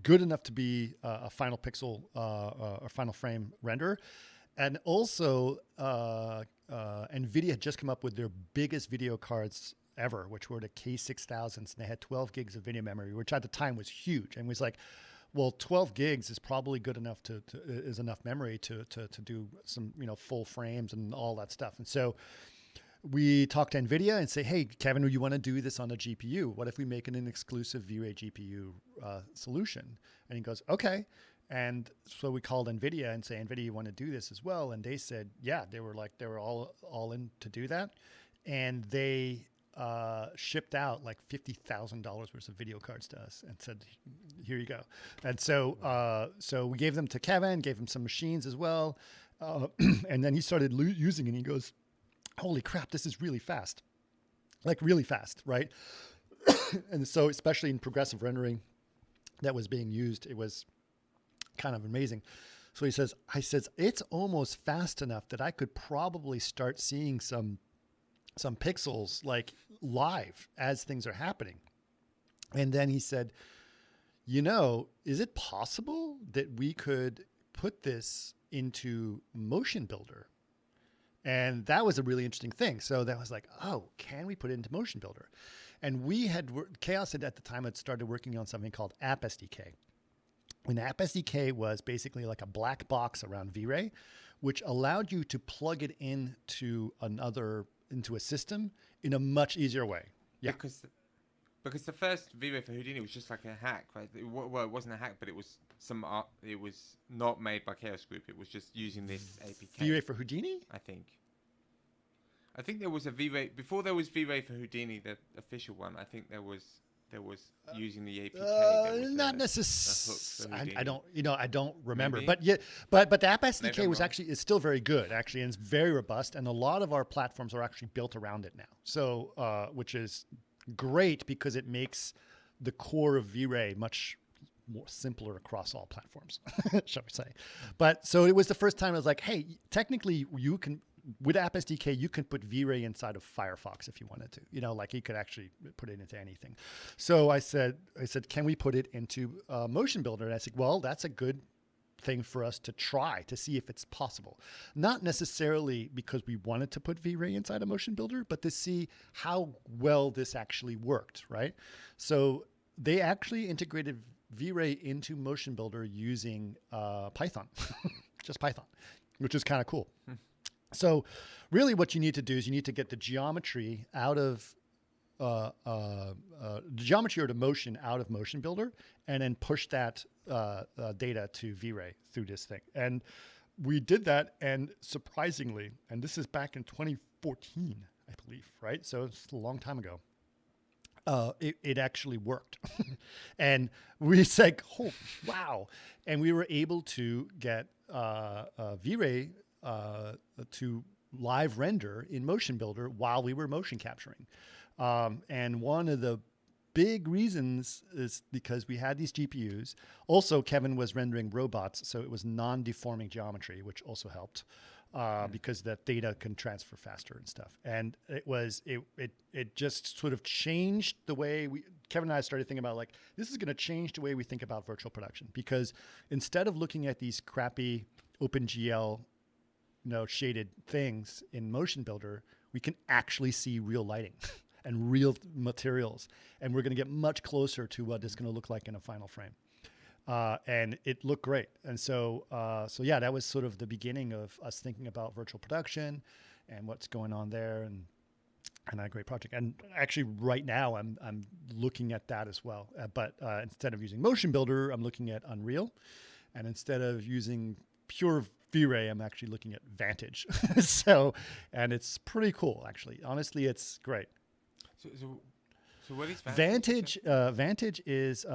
good enough to be a final pixel or final frame renderer, and also NVIDIA had just come up with their biggest video cards ever, which were the K6000s, and they had 12 gigs of video memory, which at the time was huge, and was like, well, 12 gigs is probably good enough is enough memory to do some, full frames and all that stuff. And so we talked to NVIDIA and say, hey, Kevin, you want to do this on a GPU? What if we make an exclusive V-Ray GPU solution? And he goes, okay. And so we called NVIDIA and say, NVIDIA, you want to do this as well? And they said, yeah, they were all in to do that. And they shipped out like $50,000 worth of video cards to us and said, here you go. And so so we gave them to Kevin, gave him some machines as well. And then he started using it, and he goes, holy crap, this is really fast. Like really fast, right? And so especially in progressive rendering that was being used, it was kind of amazing. So I says, it's almost fast enough that I could probably start seeing some pixels like live as things are happening. And then he said, is it possible that we could put this into Motion Builder? And that was a really interesting thing. So that was like, oh, can we put it into Motion Builder? And Chaos at the time had started working on something called App SDK. And App SDK was basically like a black box around V-Ray, which allowed you to plug it into a system in a much easier way. Yeah. Because the first V-Ray for Houdini was just like a hack, right? It wasn't a hack, but it was it was not made by Chaos Group. It was just using this APK. V-Ray for Houdini? I think there was a V-Ray before there was V-Ray for Houdini, the official one. I think there was using the APK. Not necessarily. I don't remember. Maybe? But the App SDK is still very good actually, and it's very robust. And a lot of our platforms are actually built around it now. So, which is great because it makes the core of V-Ray much more simpler across all platforms, shall we say. But so it was the first time I was like, hey, technically you can, with App SDK, you can put V-Ray inside of Firefox if you wanted to, like you could actually put it into anything. So I said, can we put it into Motion Builder? And I said, well, that's a good thing for us to try to see if it's possible. Not necessarily because we wanted to put V-Ray inside a Motion Builder, but to see how well this actually worked, right? So they actually integrated V-Ray into Motion Builder using Python, just Python, which is kind of cool. So really what you need to do is you need to get the geometry out of the geometry or the motion out of Motion Builder, and then push that data to V-Ray through this thing. And we did that, and surprisingly, and this is back in 2014, I believe, right? So it's a long time ago. It actually worked. And we said, oh, wow. And we were able to get V-Ray to live render in Motion Builder while we were motion capturing. And one of the big reasons is because we had these GPUs. Also, Kevin was rendering robots, so it was non-deforming geometry, which also helped. because the data can transfer faster and stuff. And it just sort of changed the way Kevin and I started thinking about, like, this is going to change the way we think about virtual production, because instead of looking at these crappy OpenGL, shaded things in Motion Builder, we can actually see real lighting and real materials. And we're going to get much closer to what it's going to look like in a final frame. And it looked great. And so yeah, that was sort of the beginning of us thinking about virtual production and what's going on there, and a great project. And actually right now I'm looking at that as well. But instead of using Motion Builder, I'm looking at Unreal. And instead of using pure V-Ray, I'm actually looking at Vantage. And it's pretty cool, actually. Honestly, it's great. So what is Vantage? Vantage is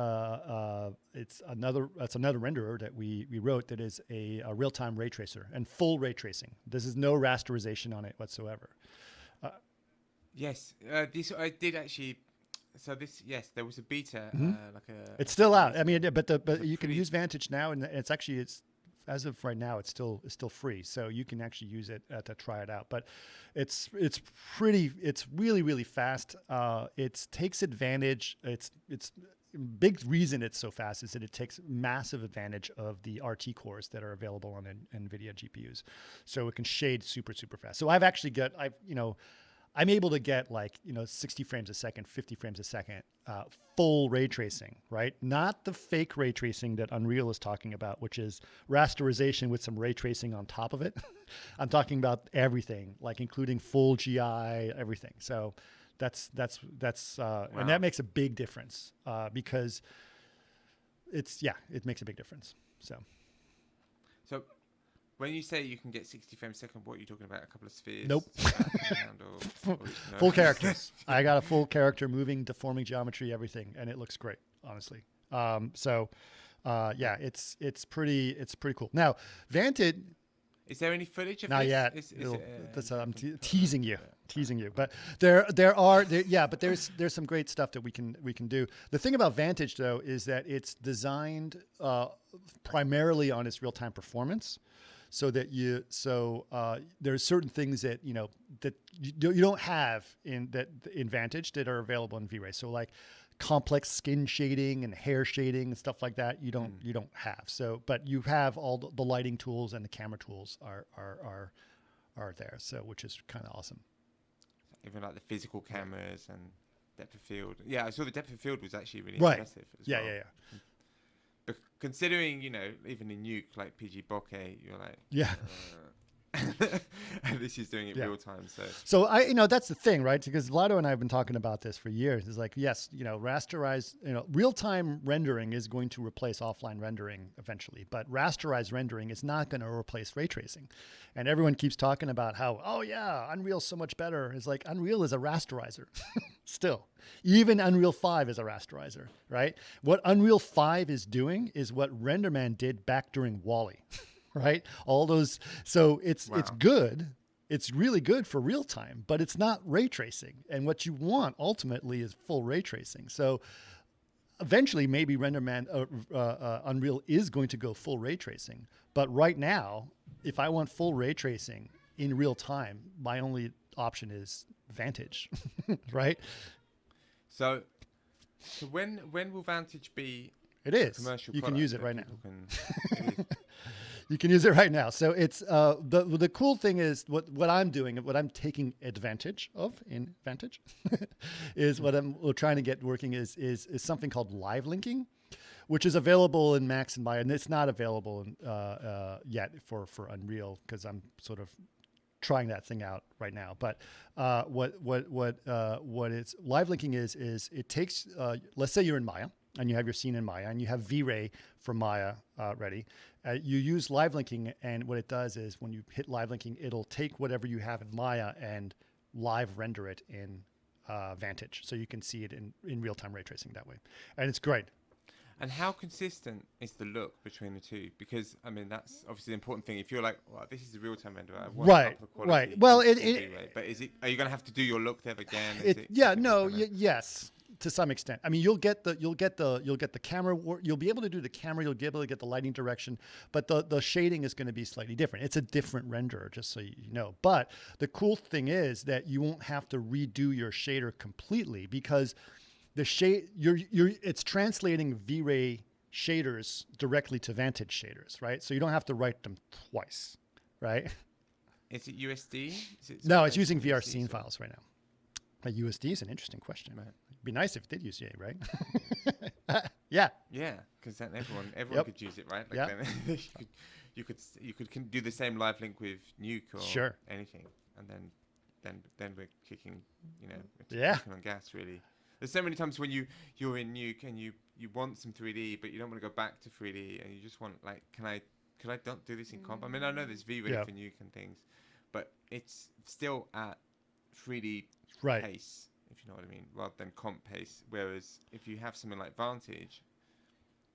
it's another renderer that we wrote that is a real-time ray tracer and full ray tracing. This is no rasterization on it whatsoever. Yes, this I did actually. So this, yes, there was a beta, It's still out. I mean, but you can use Vantage now, and it's as of right now, it's still free. So you can actually use it to try it out. But it's really, really fast. It takes advantage. It's big reason it's so fast is that it takes massive advantage of the RT cores that are available on NVIDIA GPUs. So it can shade super, super fast. So I'm able to get 60 frames a second, 50 frames a second, full ray tracing, right? Not the fake ray tracing that Unreal is talking about, which is rasterization with some ray tracing on top of it. I'm talking about everything, including full GI, everything. So that's wow. And that makes a big difference because it makes a big difference. So. When you say you can get 60 frames a second, what are you talking about? A couple of spheres? Nope. Full characters. I got a full character moving, deforming geometry, everything, and it looks great, honestly. It's pretty cool. Now, Vantage. Is there any footage of not this? Yet. I'm teasing you. But there's some great stuff that we can do. The thing about Vantage, though, is that it's designed primarily on its real-time performance. So that there's certain things that that you don't have in Vantage that are available in V-Ray. So complex skin shading and hair shading and stuff like that you don't have. So but you have all the lighting tools and the camera tools are there. So which is kind of awesome. Even the physical cameras and depth of field. Yeah, I saw the depth of field was actually really right. impressive as well. Yeah. But considering, even in Nuke, like PG Bokeh, you're like... Yeah. And this is doing it real time, So that's the thing, right? Because Lado and I have been talking about this for years. It's yes, rasterized, real-time rendering is going to replace offline rendering eventually, but rasterized rendering is not going to replace ray tracing. And everyone keeps talking about how, Unreal's so much better. It's Unreal is a rasterizer still. Even Unreal 5 is a rasterizer, right? What Unreal 5 is doing is what RenderMan did back during WALL-E. Right? All those. So it's good. It's really good for real time, but it's not ray tracing. And what you want ultimately is full ray tracing. So eventually maybe RenderMan Unreal is going to go full ray tracing. But right now, if I want full ray tracing in real time, my only option is Vantage, right? So when will Vantage be? It is. Commercial you can use it right now. You can use it right now. So it's the cool thing is what I'm doing, what I'm taking advantage of in Vantage, is what we're trying to get working is something called live linking, which is available in Max and Maya, and it's not available yet for Unreal because I'm sort of trying that thing out right now. But what it's live linking is it takes let's say you're in Maya. And you have your scene in Maya, and you have V-Ray for Maya ready. You use live linking, and what it does is when you hit live linking, it'll take whatever you have in Maya and live render it in Vantage. So you can see it in real-time ray tracing that way. And it's great. And how consistent is the look between the two? Because I mean, that's obviously the important thing. If you're like, well, this is the real-time render, I want Right, upper quality. right. Well, with V-Ray. But is it? Are you going to have to do your look there again? Yes, to some extent. I mean, you'll get the camera. You'll be able to do the camera. You'll be able to get the lighting direction, but the shading is going to be slightly different. It's a different renderer, just so you know. But the cool thing is that you won't have to redo your shader completely because the shade it's translating V-Ray shaders directly to Vantage shaders, right? So you don't have to write them twice, right? Is it USD? No, it's using VR scene files right now. But USD is an interesting question. Right. It'd be nice if it did use USD, right? Yeah. Yeah, because then everyone Yep. could use it, right? Like Yep. then you could do the same live link with Nuke or Sure. anything, and then we're kicking, Yeah. kicking on gas really. There's so many times when you're in Nuke and you want some 3D, but you don't want to go back to 3D, and you just want like, could I don't do this in comp? I mean, I know there's V-Ray Yeah. for Nuke and things, but it's still at 3D Right. pace, if you know what I mean, rather than comp pace. Whereas if you have something like Vantage,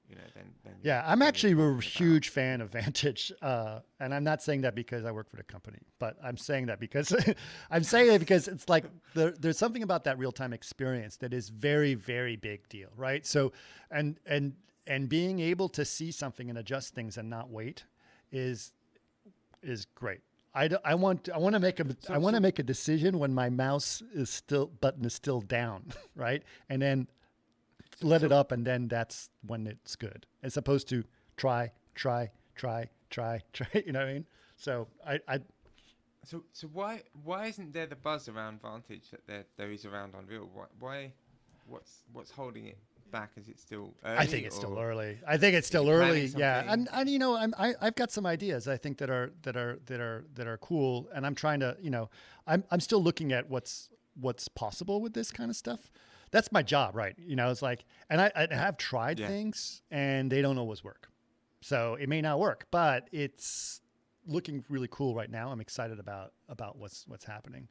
then Yeah, I'm then actually you're a talking huge fan of Vantage, and I'm not saying that because I work for the company, but I'm saying that because it's like there's something about that real-time experience that is very, very big deal, right? So, and being able to see something and adjust things and not wait is great. I want to make a decision when my mouse button is still down, right? And then let it up, and then that's when it's good, as opposed to try. You know what I mean? So So why isn't there the buzz around Vantage that there is around Unreal? Why what's holding it back? Is it still early? I think it's still early. Yeah, something? and I've got some ideas I think that are cool, and I'm trying to I'm still looking at what's possible with this kind of stuff. That's my job, right? It's like, and I have tried things and they don't always work. So it may not work, but it's looking really cool right now. I'm excited about what's happening.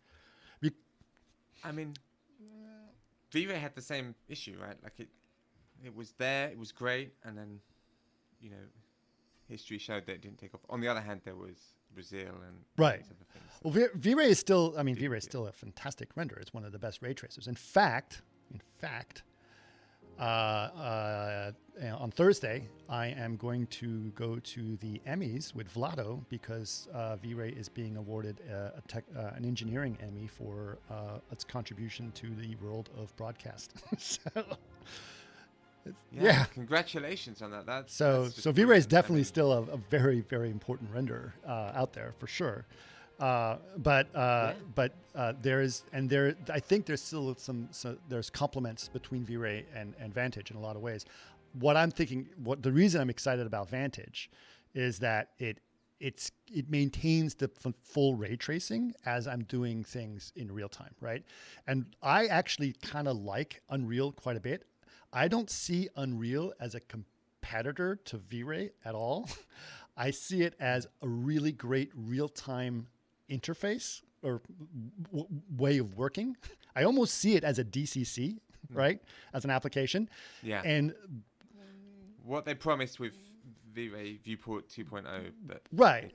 I mean, V-Ray had the same issue, right? Like it was there, it was great, and then history showed that it didn't take off. On the other hand, there was Brazil and right. these other things. Well, V-Ray is still, V-Ray is still a fantastic renderer. It's one of the best ray tracers. In fact, on Thursday, I am going to go to the Emmys with Vlado because V-Ray is being awarded an engineering Emmy for its contribution to the world of broadcast. Yeah. Congratulations on that. So V-Ray is definitely still a very, very important renderer out there for sure. But I think there's still there's complements between V-Ray and Vantage in a lot of ways. The reason I'm excited about Vantage is that it maintains the full ray tracing as I'm doing things in real time, right? And I actually kind of like Unreal quite a bit. I don't see Unreal as a competitor to V-Ray at all. I see it as a really great real-time interface or way of working. I almost see it as a DCC, right? As an application. Yeah. And what they promised with V-Ray Viewport 2.0, but right.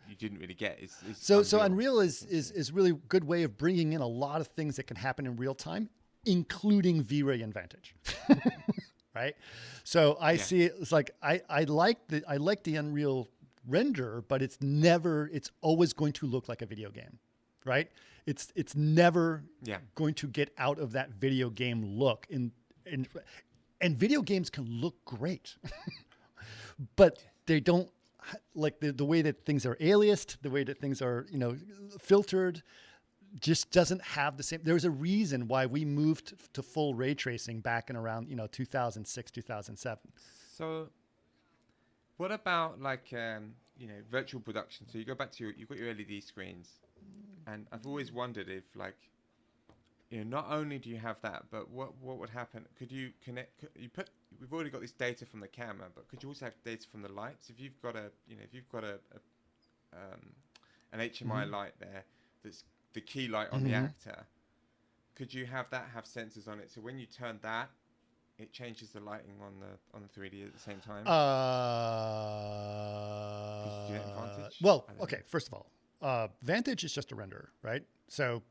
You didn't really get is so Unreal is really a good way of bringing in a lot of things that can happen in real time, including V-Ray and Vantage. Right? So I see it, it's like I like the Unreal render, but it's always going to look like a video game, right? It's never going to get out of that video game look. And video games can look great, but they don't, like the way that things are aliased, the way that things are filtered, just doesn't have the same. There's a reason why we moved to full ray tracing back in around 2006, 2007. So what about virtual production? So you go back to you've got your LED screens, and I've always wondered if not only do you have that, but what would happen? Could you connect? We've already got this data from the camera, but could you also have data from the lights? If you've got an HMI light there, that's the key light on the actor. Could you have sensors on it? So when you turn that it changes the lighting on the 3D at the same time? You do it in Vantage? Well, I don't okay. know. First of all, Vantage is just a renderer, right? So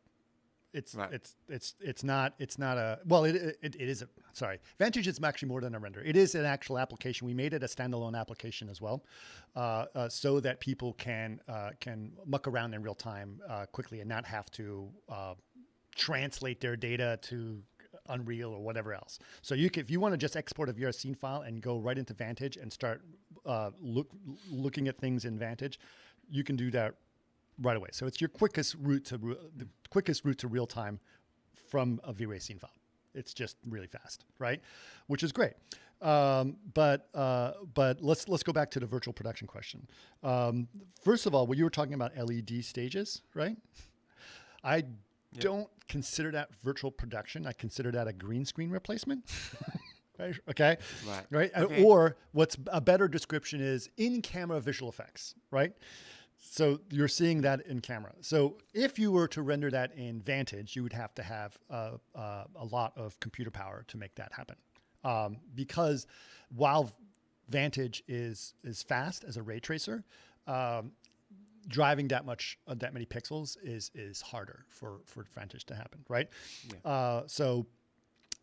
it's Right. it's not a well it is a sorry Vantage is actually more than a render. It is an actual application. We made it a standalone application as well, so that people can muck around in real time quickly and not have to translate their data to Unreal or whatever else. So if you want to just export a VR scene file and go right into Vantage and start looking at things in Vantage, you can do that right away. So it's your quickest route to real time from a V-Ray scene file. It's just really fast, right? Which is great. But let's go back to the virtual production question. First of all, when you were talking about LED stages, right? I don't consider that virtual production. I consider that a green screen replacement. Right? Okay. Right. Okay. Or what's a better description is in-camera visual effects, right? So you're seeing that in camera. So if you were to render that in Vantage, you would have to have a lot of computer power to make that happen. Because while Vantage is fast as a ray tracer, driving that many pixels is harder for Vantage to happen, right? Yeah. So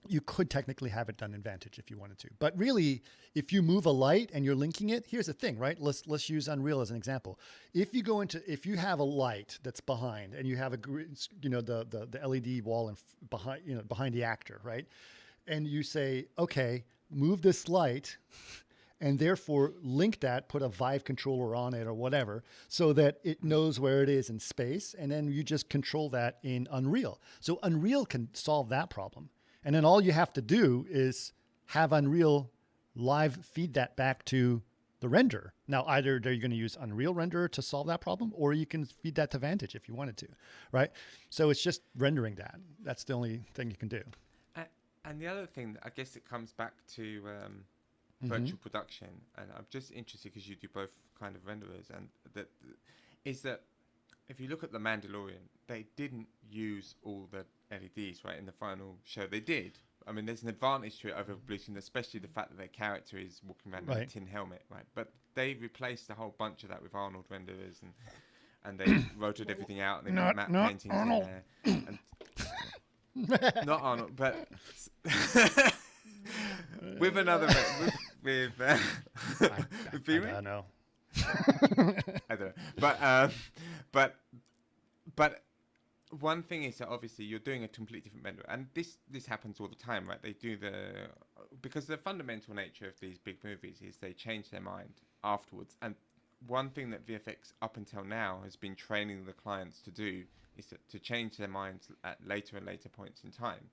you could technically have it done in Vantage if you wanted to. But really, if you move a light and you're linking it, here's the thing, right? Let's use Unreal as an example. If you have a light that's behind and you have the LED wall behind the actor, right? And you say, okay, move this light and therefore link that, put a Vive controller on it or whatever, so that it knows where it is in space. And then you just control that in Unreal. So Unreal can solve that problem. And then all you have to do is have Unreal live feed that back to the render. Now, either you're going to use Unreal Renderer to solve that problem, or you can feed that to Vantage if you wanted to, right? So it's just rendering that. That's the only thing you can do. And the other thing, I guess it comes back to virtual production, and I'm just interested because you do both kind of renderers, and that if you look at The Mandalorian, they didn't use all the LEDs, right, in the final show. They did. I mean, there's an advantage to it over Evolution, especially the fact that their character is walking around in a tin helmet, right? But they replaced a whole bunch of that with Arnold renderers, and they rotated everything out, and they did matte paintings Arnold. in there. And not Arnold, but with another with V-Ray? I don't know. I don't know. But one thing is that obviously you're doing a completely different render, and this happens all the time, right? They do because the fundamental nature of these big movies is they change their mind afterwards. And one thing that VFX up until now has been training the clients to do is to change their minds at later and later points in time.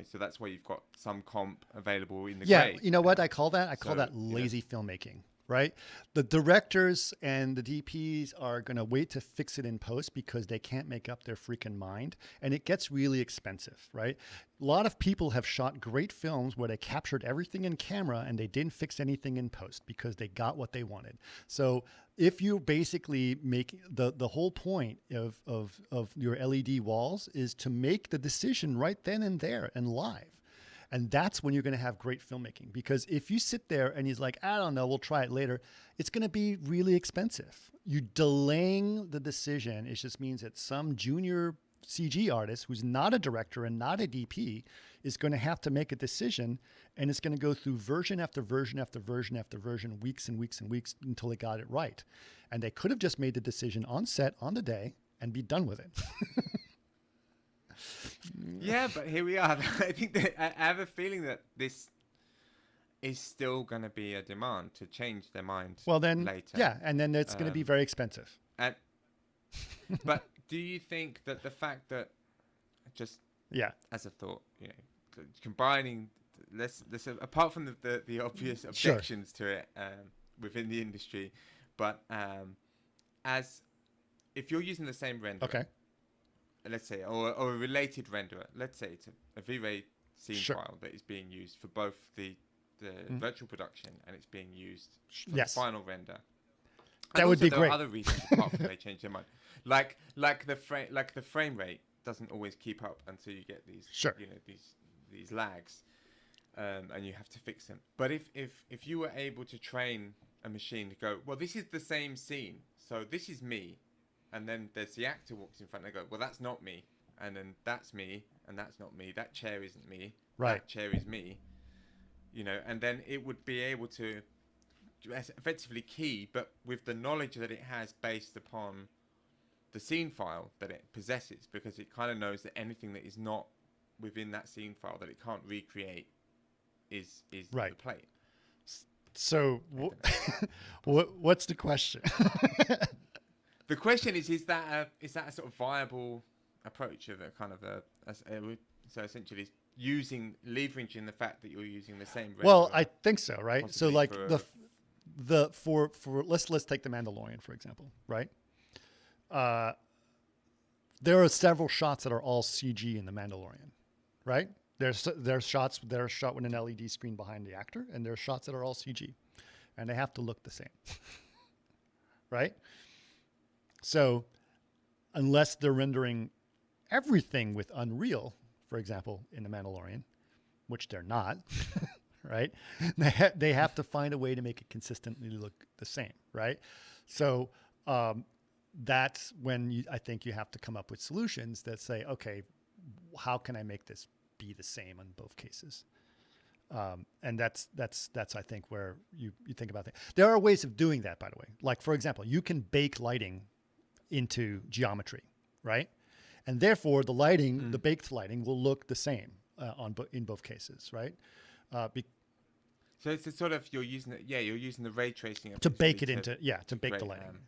So that's why you've got some comp available in the grade. You know what I call that? I call that lazy filmmaking, right? The directors and the DPs are going to wait to fix it in post because they can't make up their freaking mind. And it gets really expensive, right? A lot of people have shot great films where they captured everything in camera and they didn't fix anything in post because they got what they wanted. So if you basically make the whole point of your LED walls is to make the decision right then and there and live. And that's when you're going to have great filmmaking. Because if you sit there and he's like, I don't know, we'll try it later, it's going to be really expensive. You delaying the decision, it just means that some junior CG artist who's not a director and not a DP is going to have to make a decision, and it's going to go through version after version after version after version, weeks and weeks and weeks until they got it right. And they could have just made the decision on set on the day and be done with it. Yeah, but here we are. I think that I have a feeling that this is still going to be a demand to change their mind. Well, then, later. Yeah, and then it's going to be very expensive. But do you think that the fact that as a thought, combining apart from the obvious objections to it within the industry, but as if you're using the same renderer. Okay. Let's say, or a related renderer. Let's say it's a V-Ray scene file that is being used for both the virtual production and it's being used for the final render. That would be there great. Are other reasons apart from they change their mind, like the frame rate doesn't always keep up until you get these these lags. and you have to fix them. But if you were able to train a machine to go, well, this is the same scene, so this is me, and then there's the actor walks in front and they go, well, that's not me, and then that's me, and that's not me, that chair isn't me, Right. that chair is me, you know, and then it would be able to effectively key, but with the knowledge that it has based upon the scene file that it possesses, because it kind of knows that anything that is not within that scene file that it can't recreate is Right. the plate. So what's the question? The question is that a sort of viable approach of a kind of so essentially leveraging the fact that you're using the same Well, render, I think so, right? So possibly like for for let's take the Mandalorian for example, right? There are several shots that are all CG in the Mandalorian, right? There's shots that are shot with an LED screen behind the actor, and there's shots that are all CG, and they have to look the same, right? So unless they're rendering everything with Unreal, for example, in the Mandalorian, which they're not, right? They have to find a way to make it consistently look the same, right? So that's when I think you have to come up with solutions that say, okay, how can I make this be the same in both cases? And that's I think where you think about that. There are ways of doing that, by the way. Like for example, you can bake lighting into geometry, right? And therefore, the lighting, the baked lighting, will look the same in both cases, right? So it's a sort of you're using the ray tracing to bake it into to bake the lighting.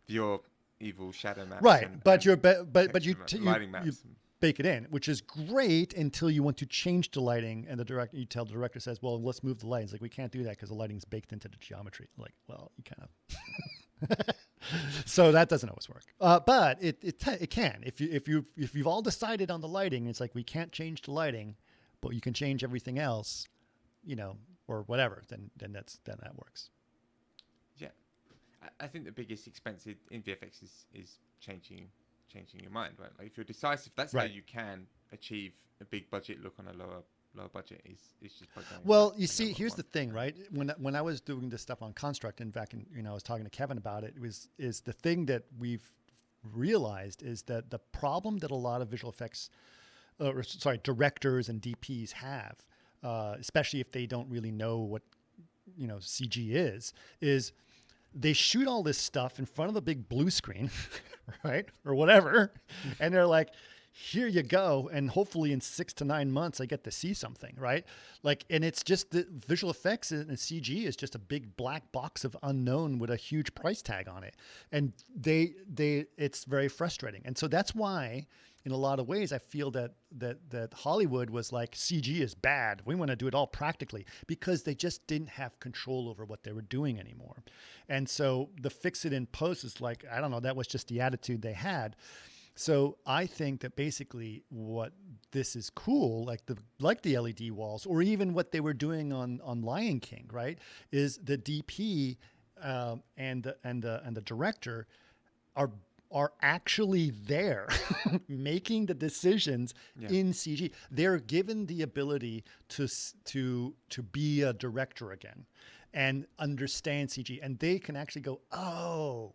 Your evil shadow maps, right? But you lighting maps. You bake it in, which is great until you want to change the lighting, and you tell the director says, "Well, let's move the lighting." It's like we can't do that because the lighting's baked into the geometry. Like, well, you kind of. So that doesn't always work, but it can. If you've all decided on the lighting, it's like we can't change the lighting, but you can change everything else, you know, or whatever. Then that works. Yeah, I think the biggest expense in VFX is changing your mind, right? Like if you're decisive, that's right. how you can achieve a big budget look on a lower budget is just by going. Well, you see, here's the thing, right? When I was doing this stuff on Construct, and back in, I was talking to Kevin about it, is the thing that we've realized is that the problem that a lot of visual effects, directors and DPs have, especially if they don't really know what, CG is they shoot all this stuff in front of the big blue screen, right? Or whatever. And they're like, here you go. And hopefully in 6 to 9 months, I get to see something, right? Like, and it's just the visual effects and CG is just a big black box of unknown with a huge price tag on it. And it's very frustrating. And so that's why, in a lot of ways, I feel that Hollywood was like, CG is bad. We want to do it all practically, because they just didn't have control over what they were doing anymore. And so the fix it in post is like, I don't know, that was just the attitude they had. So I think that basically what this is cool, like the LED walls, or even what they were doing on Lion King, right, is the DP and the director are actually there making the decisions in CG. They're given the ability to be a director again and understand CG. And they can actually go, oh,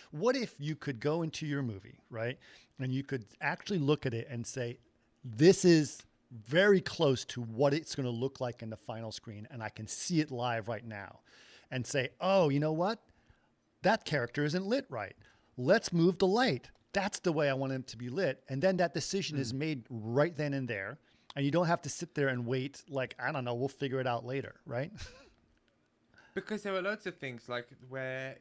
what if you could go into your movie, right? And you could actually look at it and say, this is very close to what it's going to look like in the final screen. And I can see it live right now and say, oh, you know what? That character isn't lit right. Let's move the light. That's the way I want him to be lit. And then that decision is made right then and there. And you don't have to sit there and wait, like, I don't know, we'll figure it out later, right? Because there are loads of things like where,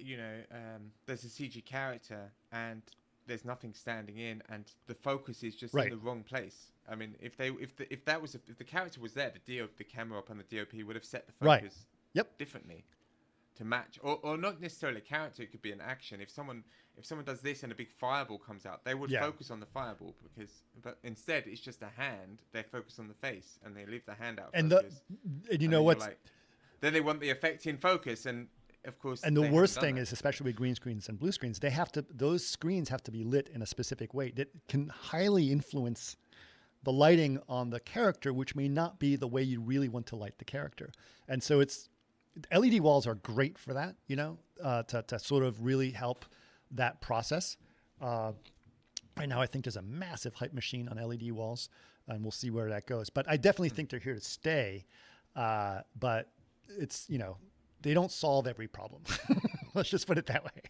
there's a CG character and there's nothing standing in and the focus is just in the wrong place. I mean, if the character was there, the camera up on the DOP would have set the focus differently to match, or not necessarily a character. It could be an action. If someone does this and a big fireball comes out, they would focus on the fireball but instead it's just a hand. They focus on the face and they leave the hand out of focus. Then they want the effect in focus, and of course. And the worst thing is, especially with green screens and blue screens, those screens have to be lit in a specific way that can highly influence the lighting on the character, which may not be the way you really want to light the character. And so LED walls are great for that, to sort of really help that process. Right now, I think there's a massive hype machine on LED walls, and we'll see where that goes. But I definitely think they're here to stay. But it's, they don't solve every problem. Let's just put it that way.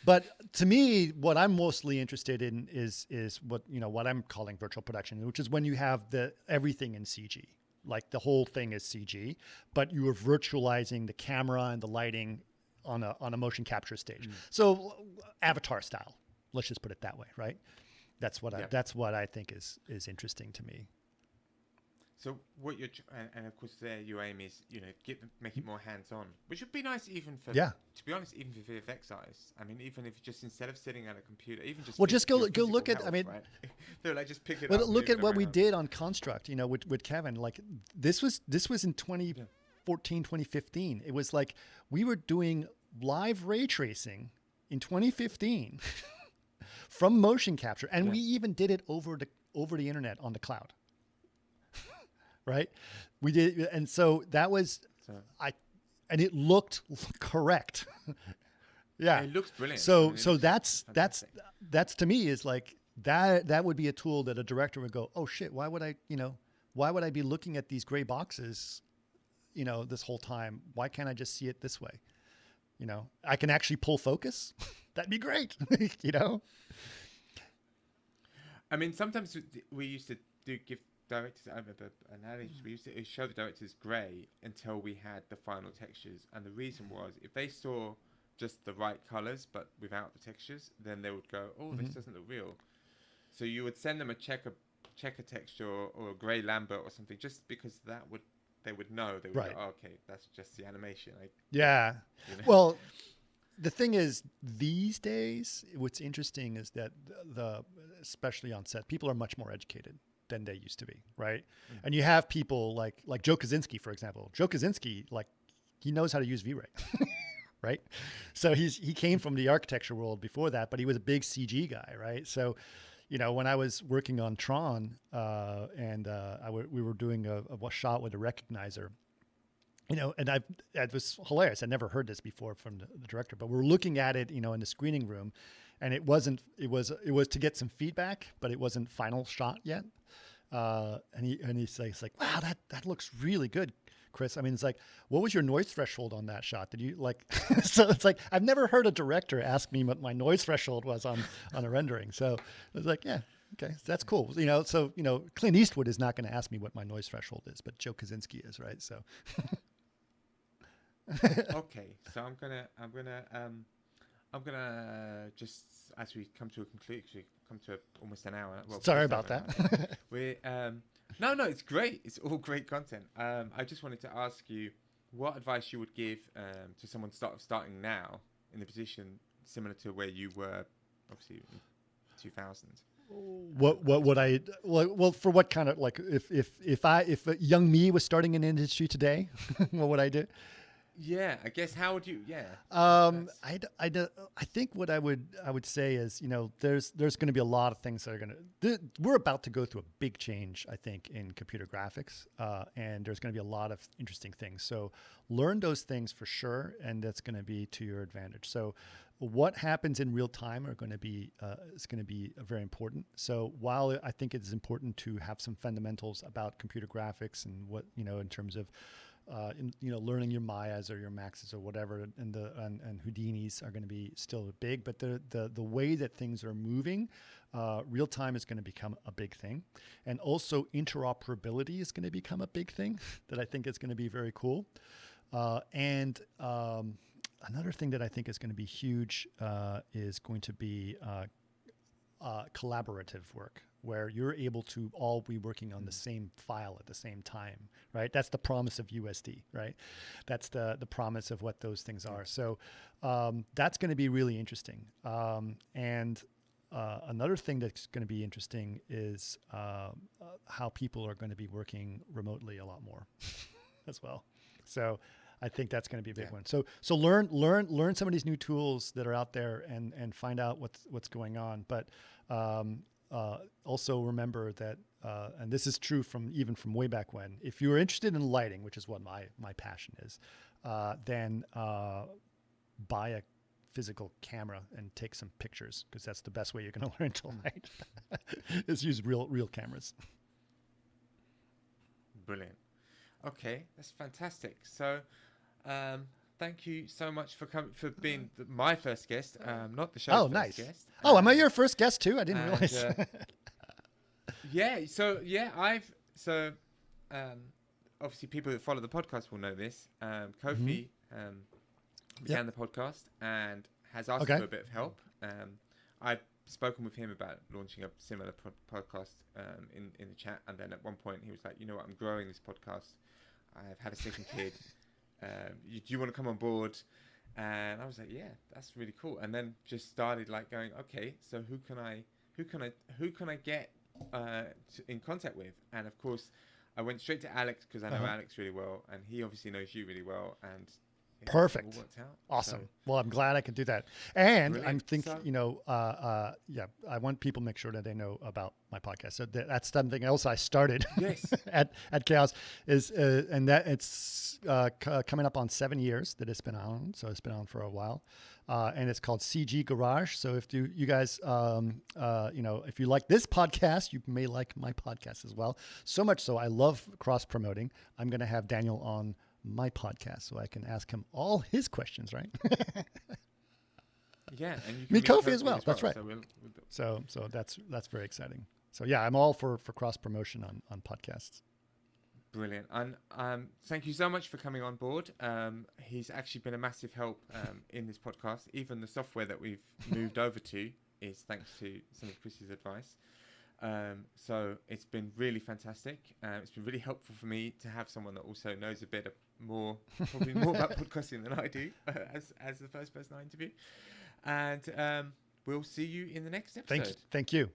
But to me, what I'm mostly interested in is what I'm calling virtual production, which is when you have everything in CG. Like the whole thing is CG, but you are virtualizing the camera and the lighting on a motion capture stage. So Avatar style. Let's just put it that way, right? That's what I think is interesting to me. So what and of course there your aim is, make it more hands-on, which would be nice even for, to be honest, even for VFX artists. I mean, even if just instead of sitting at a computer, even just just go look at. Health, I mean, right? They're like just pick it up. But look at what we did on Construct, with Kevin. Like this was in 2014, 2015. It was like we were doing live ray tracing in 2015 from motion capture, and we even did it over the internet on the cloud. Right, we did, and so that was and it looked correct. Yeah, it looks brilliant. So that's to me is like that would be a tool that a director would go, oh shit, why would I be looking at these gray boxes, this whole time? Why can't I just see it this way? I can actually pull focus. That'd be great. I mean, sometimes we used to give directors, I remember an adage, we used to show the directors grey until we had the final textures, and the reason was if they saw just the right colours but without the textures, then they would go, oh, this doesn't look real. So you would send them a checker texture or a grey Lambert or something, just because they would know. They would go, oh, okay, that's just the animation. Well, the thing is, these days, what's interesting is that especially on set, people are much more educated than they used to be, right? And you have people like Joe Kosinski, for example. Joe Kosinski, he knows how to use V-Ray, right? So he came from the architecture world before that, but he was a big CG guy, right? So, when I was working on Tron, we were doing a shot with a recognizer, and it was hilarious. I never heard this before from the director, but we're looking at it, in the screening room, and it was to get some feedback, but it wasn't final shot yet. And he's like, wow, that looks really good, Chris. I mean, it's like, what was your noise threshold on that shot? Did you so it's like, I've never heard a director ask me what my noise threshold was on a rendering. So I was like, yeah, okay, that's cool. So, Clint Eastwood is not going to ask me what my noise threshold is, but Joe Kosinski is, right? So. Okay. So I'm gonna just, as we come to a conclusion, come to almost an hour. Well, sorry about that. We're no, it's great. It's all great content. I just wanted to ask you what advice you would give to someone starting now in the position similar to where you were, obviously in 2000. What would I well for what kind of, if a young me was starting in the industry today, what would I do? Yeah, I guess how would you? Yeah. I think what I would say is, there's going to be a lot of things that are going to. We're about to go through a big change, I think, in computer graphics, and there's going to be a lot of interesting things. So learn those things for sure, and that's going to be to your advantage. So what happens in real time is going to be very important. So while I think it's important to have some fundamentals about computer graphics and what in terms of learning your Mayas or your Maxes or whatever, and Houdinis are going to be still big, but the way that things are moving, real time is going to become a big thing, and also interoperability is going to become a big thing that I think is going to be very cool. And another thing that I think is going to be huge is going to be collaborative work, where you're able to all be working on the same file at the same time, right? That's the promise of USD, right? That's the promise of what those things are. So that's going to be really interesting. And another thing that's going to be interesting is how people are going to be working remotely a lot more as well. So I think that's going to be a big one. So learn some of these new tools that are out there and find out what's going on. But also remember that, and this is true from way back when, if you are interested in lighting, which is what my passion is, then buy a physical camera and take some pictures, because that's the best way you're going to learn to light is use real cameras. Brilliant. Okay, that's fantastic. So, thank you so much for being my first guest, not the show's first guest. Oh, am I your first guest too? I didn't realize. Obviously people that follow the podcast will know this. Kofi began the podcast and has asked for a bit of help. I've spoken with him about launching a similar podcast in the chat, and then at one point he was like, you know what, I'm growing this podcast. I've had a second kid. Do you want to come on board? And I was like, yeah, that's really cool. And then just started like going, okay, so who can I get in contact with? And of course, I went straight to Alex, because I know Alex really well, and he obviously knows you really well. And perfect. It all worked out. Awesome. So, well, I'm glad I could do that. And brilliant. I'm thinking, I want people to make sure that they know about my podcast. So that's something else I started at Chaos is, and that it's coming up on 7 years that it's been on. So it's been on for a while. And it's called CG Garage. So if you guys, if you like this podcast, you may like my podcast as well. So much so I love cross promoting. I'm going to have Daniel on my podcast so I can ask him all his questions, right? Yeah, and you can meet Kofi as well. That's right. So, so that's very exciting. So yeah, I'm all for cross promotion on podcasts. Brilliant. And thank you so much for coming on board. He's actually been a massive help in this podcast. Even the software that we've moved over to is thanks to some of Chris's advice. So it's been really fantastic. It's been really helpful for me to have someone that also knows a bit probably more about podcasting than I do, as the first person I interview. And we'll see you in the next episode. Thank you.